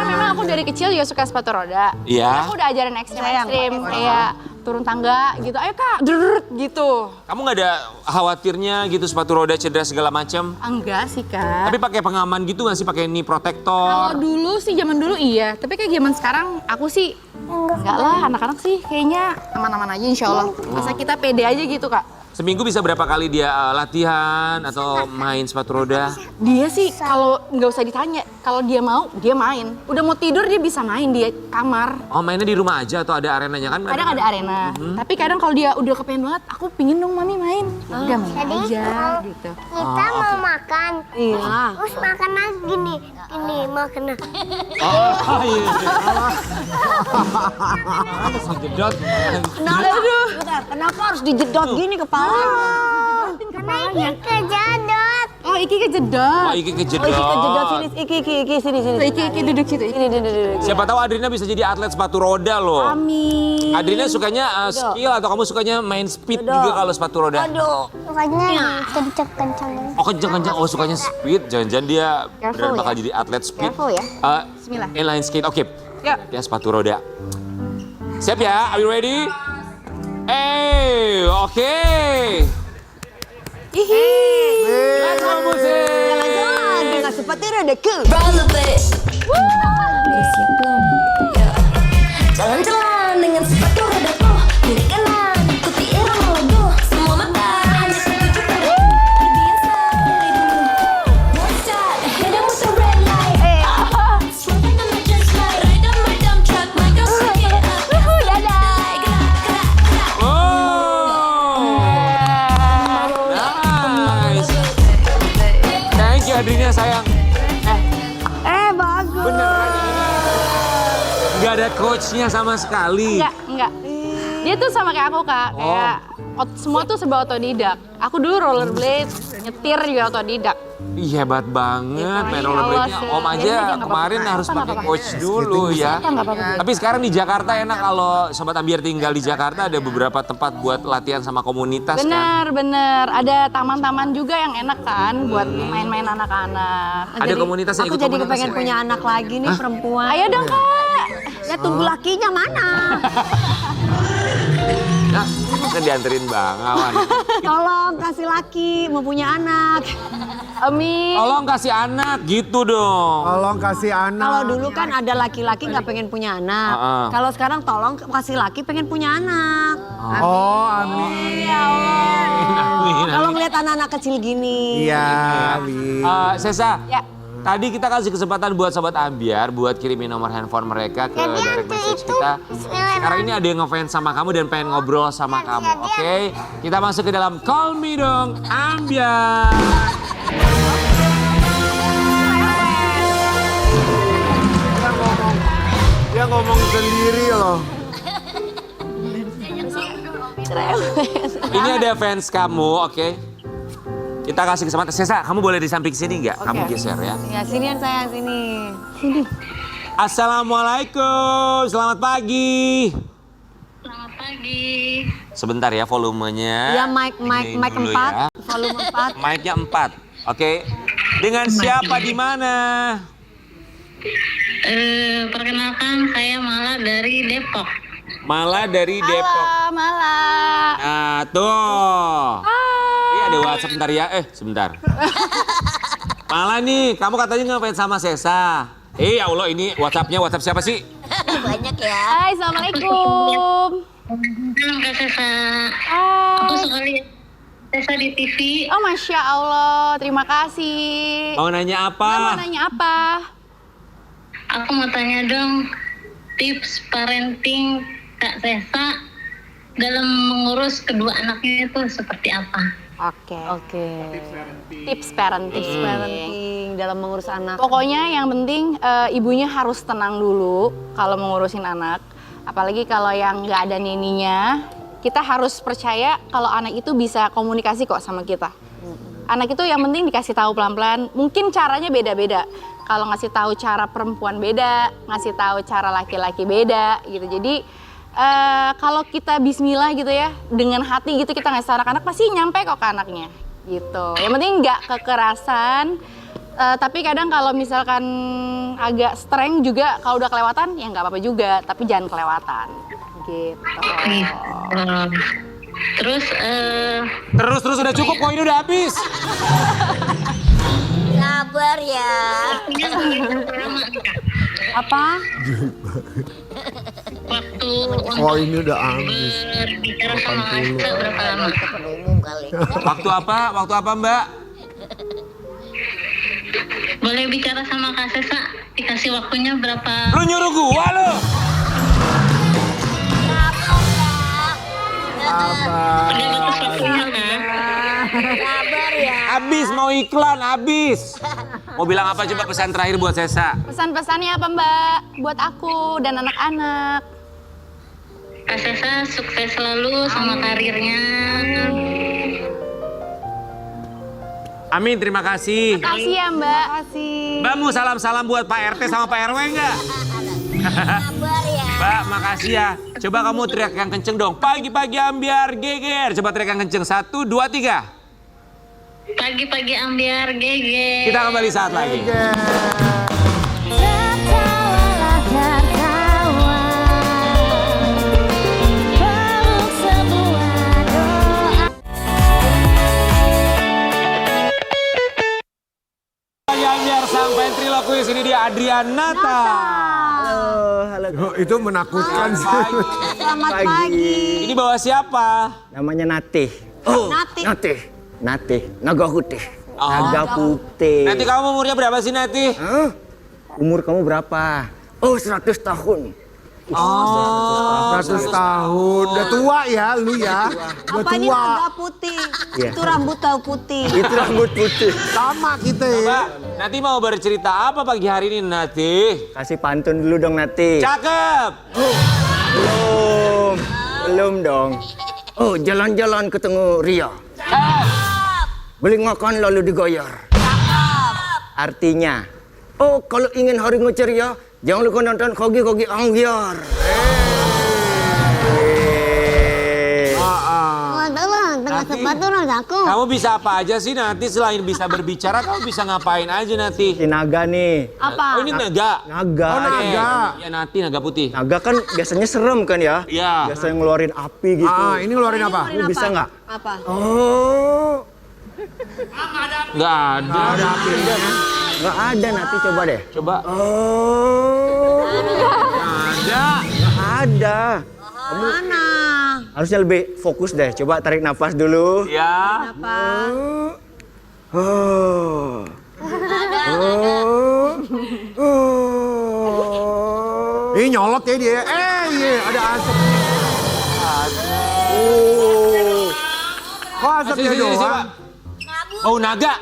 memang aku dari kecil juga suka sepatu roda. Iya. Aku udah ajarin ekstrim kayak turun tangga gitu. Ayo Kak, drrrt gitu. Kamu nggak ada khawatirnya gitu sepatu roda cedera segala macam? Enggak sih Kak. Tapi pakai pengaman gitu nggak sih, pakai knee Kalau protector? dulu sih, zaman dulu iya. Tapi kayak zaman sekarang aku sih enggak lah, anak-anak sih kayaknya aman-aman aja insya Allah. Masa kita pede aja gitu Kak. Seminggu bisa berapa kali dia latihan atau main sepatu roda? Dia sih kalau nggak usah ditanya, kalau dia mau, dia main. Udah mau tidur dia bisa main di kamar. Oh mainnya di rumah aja atau ada arenanya kan? Kadang ada arena. Tapi kadang kalau dia udah kepengen banget, aku pingin dong mami main. Udah main aja gitu. kita mau makan. Iya. Terus makan lagi gini makan. Oh iya. Jedot. Kenapa harus dijedot gini kepala? Karena ini kejedot. Oh Iki kejedot. Oh Iki kejedot. Kejedot sini, Iki sini. Iki duduk situ. Ini. Siapa tahu Adrina bisa jadi atlet sepatu roda loh. Amin. Adrina sukanya skill atau kamu sukanya main speed juga kalau sepatu roda? Pokoknya kenceng-kenceng. Oh kencang-kencang, oh sukanya speed. Jangan-jangan dia Careful beneran bakal ya. jadi atlet speed. Careful ya. Bismillah. Inline skate, oke. Yuk. Ya sepatu roda. Siap ya, are you ready? Oke. Let's go musik. Jalan-jalan dengan sepatu roda cool. Jalan-jalan dengan sepatu rodaku, kiri kanan ikuti irama lagu. Semua mata hanya tertuju pada terbiasa dari dulu. One stop, ahead of the red light. Swerving on my just light, ride on my dump truck, my girl pick it up. Nice. Thank you Adrina sayang. Bagus. Beneran ini. Gak ada coachnya sama sekali. Enggak. Dia tuh sama kayak aku Kak, kayak semua tuh serba otodidak. Aku dulu rollerblade, nyetir juga otodidak. Ih hebat banget main Gitu. rollerblade-nya. Allah sih. Om aja Iya, nggak kemarin apa-apa. harus pakai Apa-apa. coach dulu ya. Nggak apa-apa. Tapi sekarang di Jakarta enak kalau Sobat Ambiar tinggal di Jakarta ada beberapa tempat buat latihan sama komunitas kan. Bener. Ada taman-taman juga yang enak kan buat main-main anak-anak. Ada komunitas yang Aku ikut jadi komunitas kepengen ya? punya anak lagi nih perempuan. Ayo dong Kak. Ya tunggu lakinya mana? Nah, bisa dianterin Bang Awan. Tolong kasih laki mau punya anak. Amin. Tolong kasih anak gitu dong. Tolong kasih anak. Kalau dulu kan ada laki-laki nggak pengen punya anak. Kalau sekarang tolong kasih laki pengen punya anak. Oh, amin. Ya Allah. Amin. Kalau ngeliat anak-anak kecil gini. Iya, amin. Sesa, Ya. tadi kita kasih kesempatan buat Sobat Ambiar buat kirimin nomor handphone mereka ke direct message kita. Sekarang ini ada yang ngefans sama kamu dan pengen ngobrol sama kamu, oke? Kita masuk ke dalam Call Me Dong Ambiar. Dia ngomong sendiri loh. Ini ada fans kamu, oke? Kita kasih kesempatan. Sesa, kamu boleh di samping sini nggak? Kamu geser ya. Ya sinian sayang sini. Assalamualaikum, selamat pagi. Selamat pagi. Sebentar ya volumenya. Ya mic Gedein dulu 4, ya. volume 4. Mic-nya 4, oke? Dengan siapa di mana? Perkenalkan saya Mala dari Depok. Malah dari Depok. Malah. Nah, tuh. Iya ada WhatsApp sebentar ya. Sebentar. Malah nih, kamu katanya ngefans sama Sesa. Ya Allah, ini WhatsApp siapa sih? Banyak ya. Hai, assalamualaikum. Kak Sesa. Hai. Aku suka lihat Sesa di TV. Oh, Masya Allah, terima kasih. Mau nanya apa? Mau nanya apa? Aku mau tanya dong, tips parenting Kak Sesa dalam mengurus kedua anaknya itu seperti apa? Oke. Tips parenting. Parenting dalam mengurus anak. Pokoknya yang penting ibunya harus tenang dulu kalau mengurusin anak. Apalagi kalau yang nggak ada neninya, kita harus percaya kalau anak itu bisa komunikasi kok sama kita. Anak itu yang penting dikasih tahu pelan-pelan. Mungkin caranya beda-beda. Kalau ngasih tahu cara perempuan beda, ngasih tahu cara laki-laki beda gitu. Jadi kalau kita bismillah gitu ya, dengan hati gitu kita ngasih tahu anak pasti nyampe kok ke anaknya gitu. Yang penting nggak kekerasan, tapi kadang kalau misalkan agak streng juga kalau udah kelewatan ya nggak apa-apa juga, tapi jangan kelewatan gitu. Terus Terus udah cukup kok, ini udah habis. Sabar ya. Apa? waktu Oh, ini udah habis. berbicara sama Sesa berapa lama? Umum kali. Waktu apa? Waktu apa, Mbak? Boleh bicara sama Kak Sesa? Dikasih waktunya berapa? Lu nyuruh gua lu. Udah batas waktunya kan? Sabar ya. Habis mau iklan, habis. Mau bilang apa coba pesan terakhir buat Sesa? Pesan-pesannya apa Mbak? Buat aku dan anak-anak. Kak Sesa sukses selalu sama karirnya. Amin, terima kasih. Makasih ya Mbak. Mbak mau salam-salam buat Pak RT sama Pak RW enggak? Sabar ya. Mbak, makasih ya. Coba kamu teriak yang kenceng dong. Pagi-pagi Ambiar geger. Coba teriak yang kenceng. 1, 2, 3. Pagi-pagi Ambiar gege. Kita kembali saat lagi. Tertawalah tertawa, peluk sebuah doa. Pagi Ambiar sang ventriloquist. Ini dia Adrianata. Oh, itu menakutkan sih. Selamat pagi. Ini bawa siapa? Namanya Natih. Oh, Natih. Natih. Naga putih. Naga putih. Nanti kamu umurnya berapa sih Nati? Hah? Umur kamu berapa? Oh, 100 tahun. 100 tahun. Udah tua ya lu ya. Udah Apa ini tua. naga putih? Iya. Itu rambut tahu putih. Itu rambut putih. Sama kita ya. Mbak, Nati mau bercerita apa pagi hari ini Nati? Kasih pantun dulu dong, Natih. Cakep. Belum dong. Oh, jalan-jalan ketemu Ria. Beli makan lalu digoyor. Artinya, oh kalau ingin harimu ceria, jangan lupa nonton Kogi Ambiar. Tengah sepatu aku. Kamu bisa apa aja sih Nati selain bisa berbicara? Kamu bisa ngapain aja Nati? Si naga nih. Apa? Oh ini naga. Naga. Oh, naga. Ya Nati naga putih. Naga kan biasanya serem kan ya? Iya. Biasanya ngeluarin api gitu. Ini ngeluarin apa? Lu bisa nggak? Apa? Oh, Nggak ada. Nggak ada, nanti coba deh. Coba. Oh. Ada. Nggak ada. Kamu Mana? harusnya lebih fokus deh. Coba tarik nafas dulu. Ya. Apa? Oh. Ih nyolot ya dia. Iya ada asap. Kok asapnya Sini, doang? Pak. Oh, naga.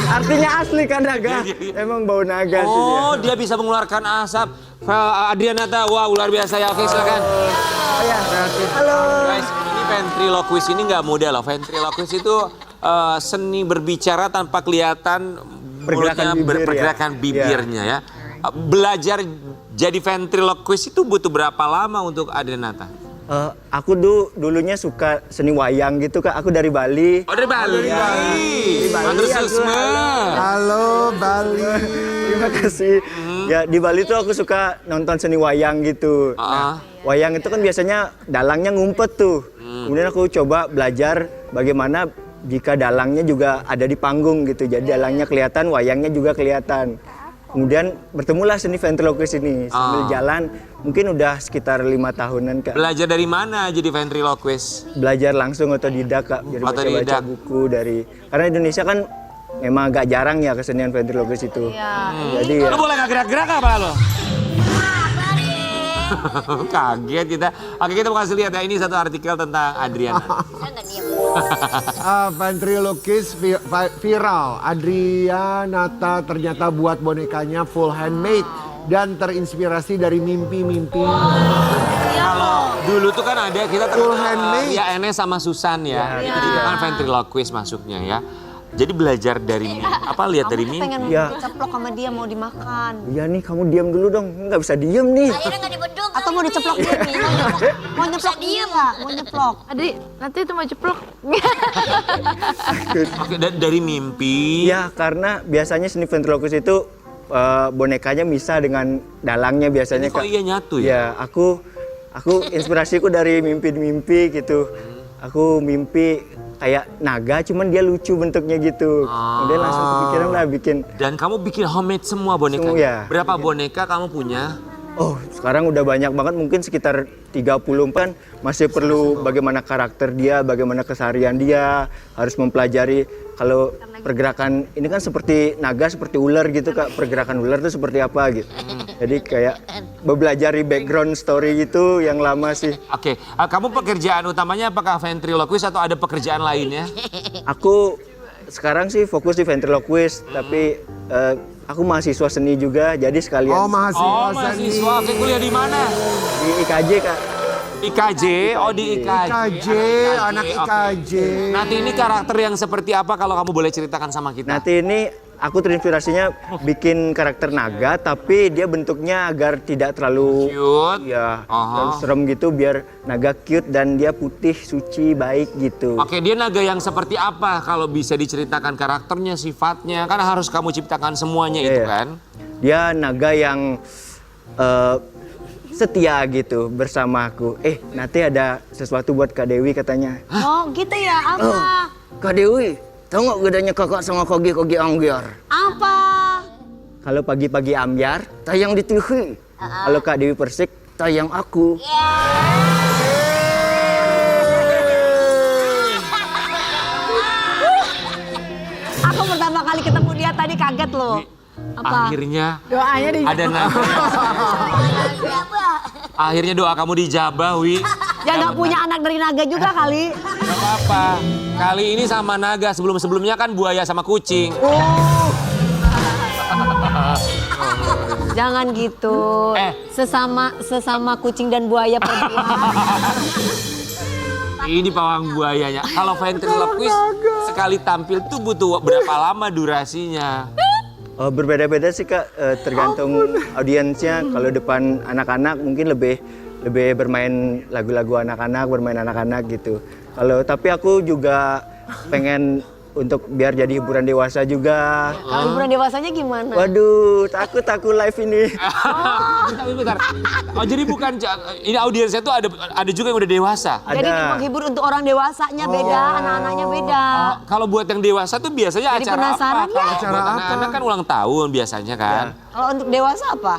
Artinya asli kan naga. Emang bau naga sih dia. Oh, dia bisa mengeluarkan asap. Adrianata, wow luar biasa ya. Oke, silakan. Halo. Guys, ini ventriloquist ini nggak mudah loh. Ventriloquist itu seni berbicara tanpa kelihatan Pergerakan mulutnya bibir, pergerakan ya. bibirnya ya. Belajar jadi ventriloquist itu butuh berapa lama untuk Adrianata? Aku dulunya suka seni wayang gitu Kak. Aku dari Bali. Oh, dari Bali. Di Bali Antusiasme. Halo Bali. Terima kasih. Ya di Bali tuh aku suka nonton seni wayang gitu. Nah, wayang itu kan biasanya dalangnya ngumpet tuh. Kemudian aku coba belajar bagaimana jika dalangnya juga ada di panggung gitu. Jadi dalangnya kelihatan, wayangnya juga kelihatan. Kemudian bertemulah seni ventriloquist ini sambil jalan. Mungkin udah sekitar 5 tahunan Kak. Belajar dari mana jadi ventriloquist? Belajar langsung otodidak Kak. Jadi baca-baca buku dari. Karena Indonesia kan memang agak jarang ya kesenian ventriloquist itu. Jadi ya. Lo boleh nggak gerak-gerak apa lo? Kaget kita. Oke, kita mau kasih lihat ya, ini satu artikel tentang Adriana. Ventriloquist viral. Adrianata ternyata buat bonekanya full handmade dan terinspirasi dari mimpi-mimpi. Kalau dulu tuh kan ada kita Full handmade. ya Enes sama Susan ya. Jadi itu kan ventriloquist masuknya ya. Jadi belajar dari apa lihat dari mimpi. Pengen Ya. diceplok sama dia mau dimakan. Iya nih kamu diam dulu dong. Nggak bisa diam nih. Akhirnya nggak dibedung. Atau mau diceplok dia nih? Mau nyeplok dia nggak? Mau nyeplok. Adri, nanti itu mau ceplok. Oke, dari mimpi. Iya karena biasanya seni ventriloquist itu bonekanya misah dengan dalangnya biasanya Kok Kak. iya nyatu ya? Ya aku inspirasiku dari mimpi-mimpi gitu. Aku mimpi kayak naga cuman dia lucu bentuknya gitu. Kemudian langsung kepikiran lah bikin. Dan kamu bikin homemade semua bonekanya? Semua, ya. Berapa boneka kamu punya? Oh sekarang udah banyak banget mungkin sekitar 30 kan. Masih perlu bagaimana karakter dia, bagaimana keseharian dia. Harus mempelajari kalau pergerakan ini kan seperti naga, seperti ular gitu Kak. Pergerakan ular itu seperti apa gitu. Jadi kayak belajar background story gitu yang lama sih. Oke, kamu pekerjaan utamanya apakah ventriloquist atau ada pekerjaan lainnya? Aku sekarang sih fokus di ventriloquist, tapi aku mahasiswa seni juga, jadi sekalian Oh mahasiswa seni. mahasiswa. Oke, kuliah di mana? di IKJ Kak. IKJ, oh di IKJ. IKJ, anak Oke. IKJ. Nanti ini karakter yang seperti apa kalau kamu boleh ceritakan sama kita? Nanti ini aku terinspirasinya bikin karakter naga, tapi dia bentuknya agar tidak terlalu Cute. ya Aha. terlalu serem gitu, biar naga cute dan dia putih, suci, baik gitu. Oke, dia naga yang seperti apa kalau bisa diceritakan karakternya, sifatnya? Kan harus kamu ciptakan semuanya Iya, itu iya. kan? Dia naga yang setia gitu bersama aku. Nanti ada sesuatu buat Kak Dewi katanya. Oh gitu ya, apa? Kak Dewi, tahu nggak bedanya kakak sama kogi ambyar? Apa? Kalau pagi-pagi ambyar, tayang di TV. Kalau Kak Dewi Persik, tayang aku. Aku pertama kali ketemu dia tadi kaget loh. Apa? Akhirnya Doanya di ada naga. Akhirnya doa kamu dijabah, Wi. Ya nggak punya anak dari naga juga kali. Gak apa-apa. Kali ini sama naga, sebelum-sebelumnya kan buaya sama kucing. Jangan gitu. Sesama kucing dan buaya perempuan. Ini pawang buayanya. Kalau ventriloquist sekali tampil tuh butuh berapa lama durasinya? Berbeda-beda sih Kak, tergantung audiensnya. Kalau depan anak-anak mungkin lebih bermain lagu-lagu anak-anak, bermain anak-anak gitu. Tapi aku juga pengen untuk biar jadi hiburan dewasa juga. Kalau hiburan dewasanya gimana? Waduh, takut aku live ini. Bentar. Oh jadi bukan, ini audiensnya tuh ada juga yang udah dewasa. Jadi menghibur untuk orang dewasanya beda, anak-anaknya beda. Kalau buat yang dewasa tuh biasanya Jadi acara penasaran apa? ya? Kalau buat anak-anak kan ulang tahun biasanya kan. Kalau untuk dewasa apa?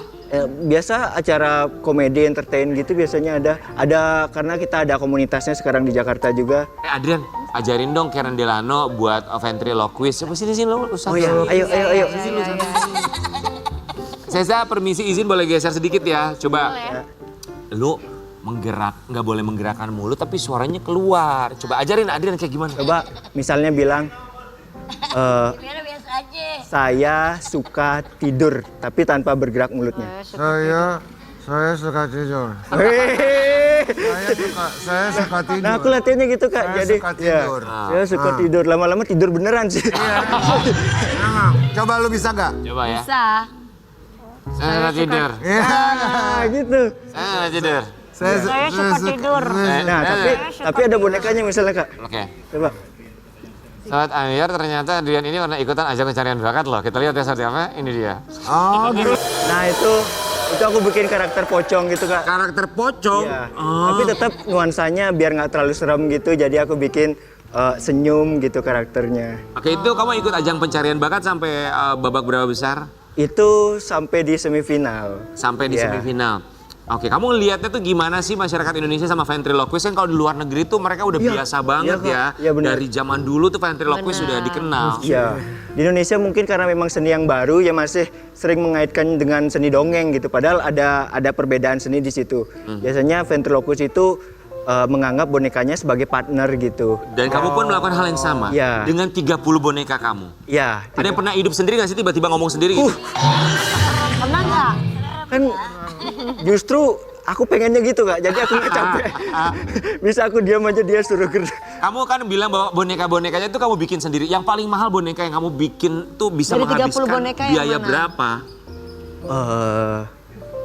Biasa acara komedi entertain gitu biasanya ada karena kita ada komunitasnya sekarang di Jakarta juga. Adrian, ajarin dong Karen Delano buat ventriloquist. Coba sini lo. Oh ya, ayo. Saya permisi izin boleh geser sedikit ya. Coba. Lu nggak boleh menggerakkan mulut tapi suaranya keluar. Coba ajarin Adrian kayak gimana. Coba misalnya bilang saya suka tidur tapi tanpa bergerak mulutnya. Saya suka tidur. Saya suka tidur. Nah, aku latihannya gitu, Kak. Saya Jadi suka tidur. saya suka tidur. Lama-lama tidur beneran sih. Coba lu bisa nggak? Coba ya. Bisa. Saya suka tidur. Gitu. Saya suka tidur. Saya suka tidur. Nah, tapi ada bonekanya misalnya, Kak. Oke. Coba. Sobat Ambiar, ternyata Adrian ini pernah ikutan ajang pencarian bakat loh. Kita lihat ya seperti apa. Ini dia. Oh, gitu. Nah, itu aku bikin karakter pocong gitu, Kak. Karakter pocong. Iya. Tapi tetap nuansanya biar nggak terlalu serem gitu. Jadi aku bikin senyum gitu karakternya. Oke, itu kamu ikut ajang pencarian bakat sampai babak berapa besar? Itu sampai di semifinal. Sampai di Iya. semifinal. Oke, kamu ngelihatnya tuh gimana sih masyarakat Indonesia sama ventriloquist? Kan kalau di luar negeri tuh mereka udah biasa banget Kak. ya. Iya, bener. Dari zaman dulu tuh ventriloquist sudah dikenal. Iya. Di Indonesia mungkin karena memang seni yang baru ya masih sering mengaitkan dengan seni dongeng gitu. Padahal ada perbedaan seni di situ. Biasanya ventriloquist itu menganggap bonekanya sebagai partner gitu. Dan kamu pun melakukan hal yang sama. Iya. Dengan 30 boneka kamu. Iya. Ada yang pernah hidup sendiri nggak sih tiba-tiba ngomong sendiri gitu? Pernah nggak? Kan justru aku pengennya gitu, Kak. Jadi aku nggak capek. Bisa aku diam aja dia suruh gerak. Kamu kan bilang bahwa boneka-bonekanya itu kamu bikin sendiri. Yang paling mahal boneka yang kamu bikin tuh bisa Dari 30 menghabiskan boneka yang biaya mana? berapa?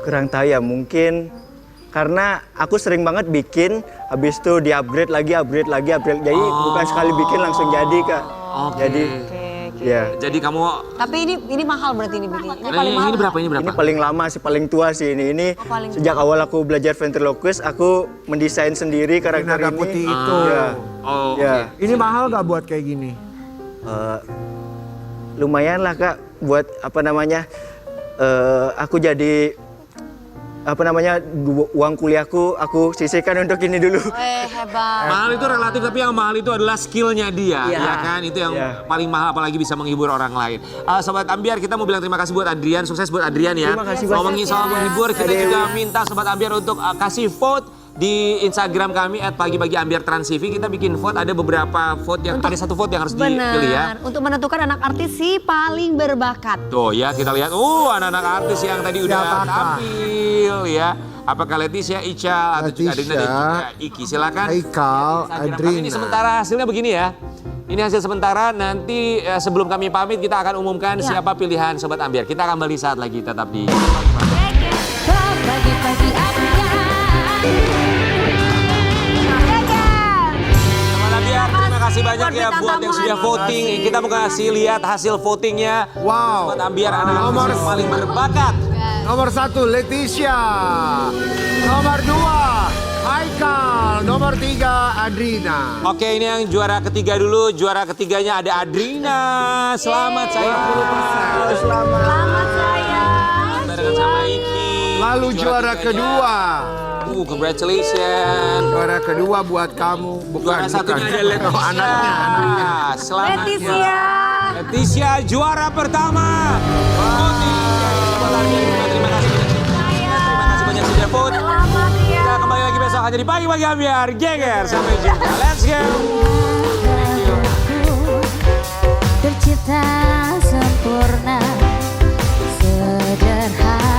Kurang tahu ya, mungkin karena aku sering banget bikin, habis itu di-upgrade lagi. Jadi bukan sekali bikin langsung jadi, Kak. Oke. Jadi ya. Jadi kamu Tapi ini mahal berarti ini bikin. Ini paling mahal. ini berapa? Ini paling lama sih, paling tua sih ini. paling Sejak awal aku belajar ventriloquist, aku mendesain sendiri karakter Naga ini. putih itu. Ya. Oh, Ya. Ini mahal nggak buat kayak gini? Lumayan lah, Kak, buat apa namanya? Aku jadi uang kuliahku aku sisihkan untuk ini dulu. Hebat. Mahal itu relatif, tapi yang mahal itu adalah skillnya dia, Iya. ya kan? Itu yang Iya. paling mahal, apalagi bisa menghibur orang lain. Sobat Ambiar, kita mau bilang terima kasih buat Adrian, sukses buat Adrian ya. Terima kasih banyak. Ngomongin soal menghibur, kita juga minta Sobat Ambiar untuk kasih vote di Instagram kami @pagi-pagi-ambiar-trans-tv. Kita bikin vote, ada beberapa vote yang ada satu vote yang harus dipilih ya. Benar. Untuk menentukan anak artis si paling berbakat. Tuh ya, kita lihat anak-anak artis yang tadi udah tampil ya. Apakah Leticia, Ical, atau juga Adrina dan juga Iki? Silakan. Haikal, Instagram kami. Adrina. Ini sementara hasilnya begini ya. Ini hasil sementara, nanti sebelum kami pamit kita akan umumkan siapa pilihan Sobat Ambiar. Kita akan kembali saat lagi, tetap di Pagi-pagi Ambiar. Sobat Ambiar. Terima kasih banyak ya bintang buat yang tamu sudah hari voting. Kita mau kasih lihat hasil votingnya. Wow. Sobat Ambiar, anak Nomor yang paling berbakat. Nomor 1 Leticia. Nomor 2 Haikal. Nomor 3 Adrina. Oke, ini yang juara ketiga dulu. Juara ketiganya ada Adrina. Selamat sayang. Selamat sayang. Barengan sama Iki. Lalu juara kedua. Congratulations. Juara kedua buat kamu. Juara satunya ada Leticia. Oh, anaknya. Selamat. Leticia. Leticia juara pertama. Voting. Terima kasih banyak. Terima kasih banyak sudah vote. Selamat ya. Kita kembali lagi besok hanya di Pagi-Pagi Ambiar. Geger. Sampai jumpa. Let's go. Thank you. Tercipta sempurna, sederhana.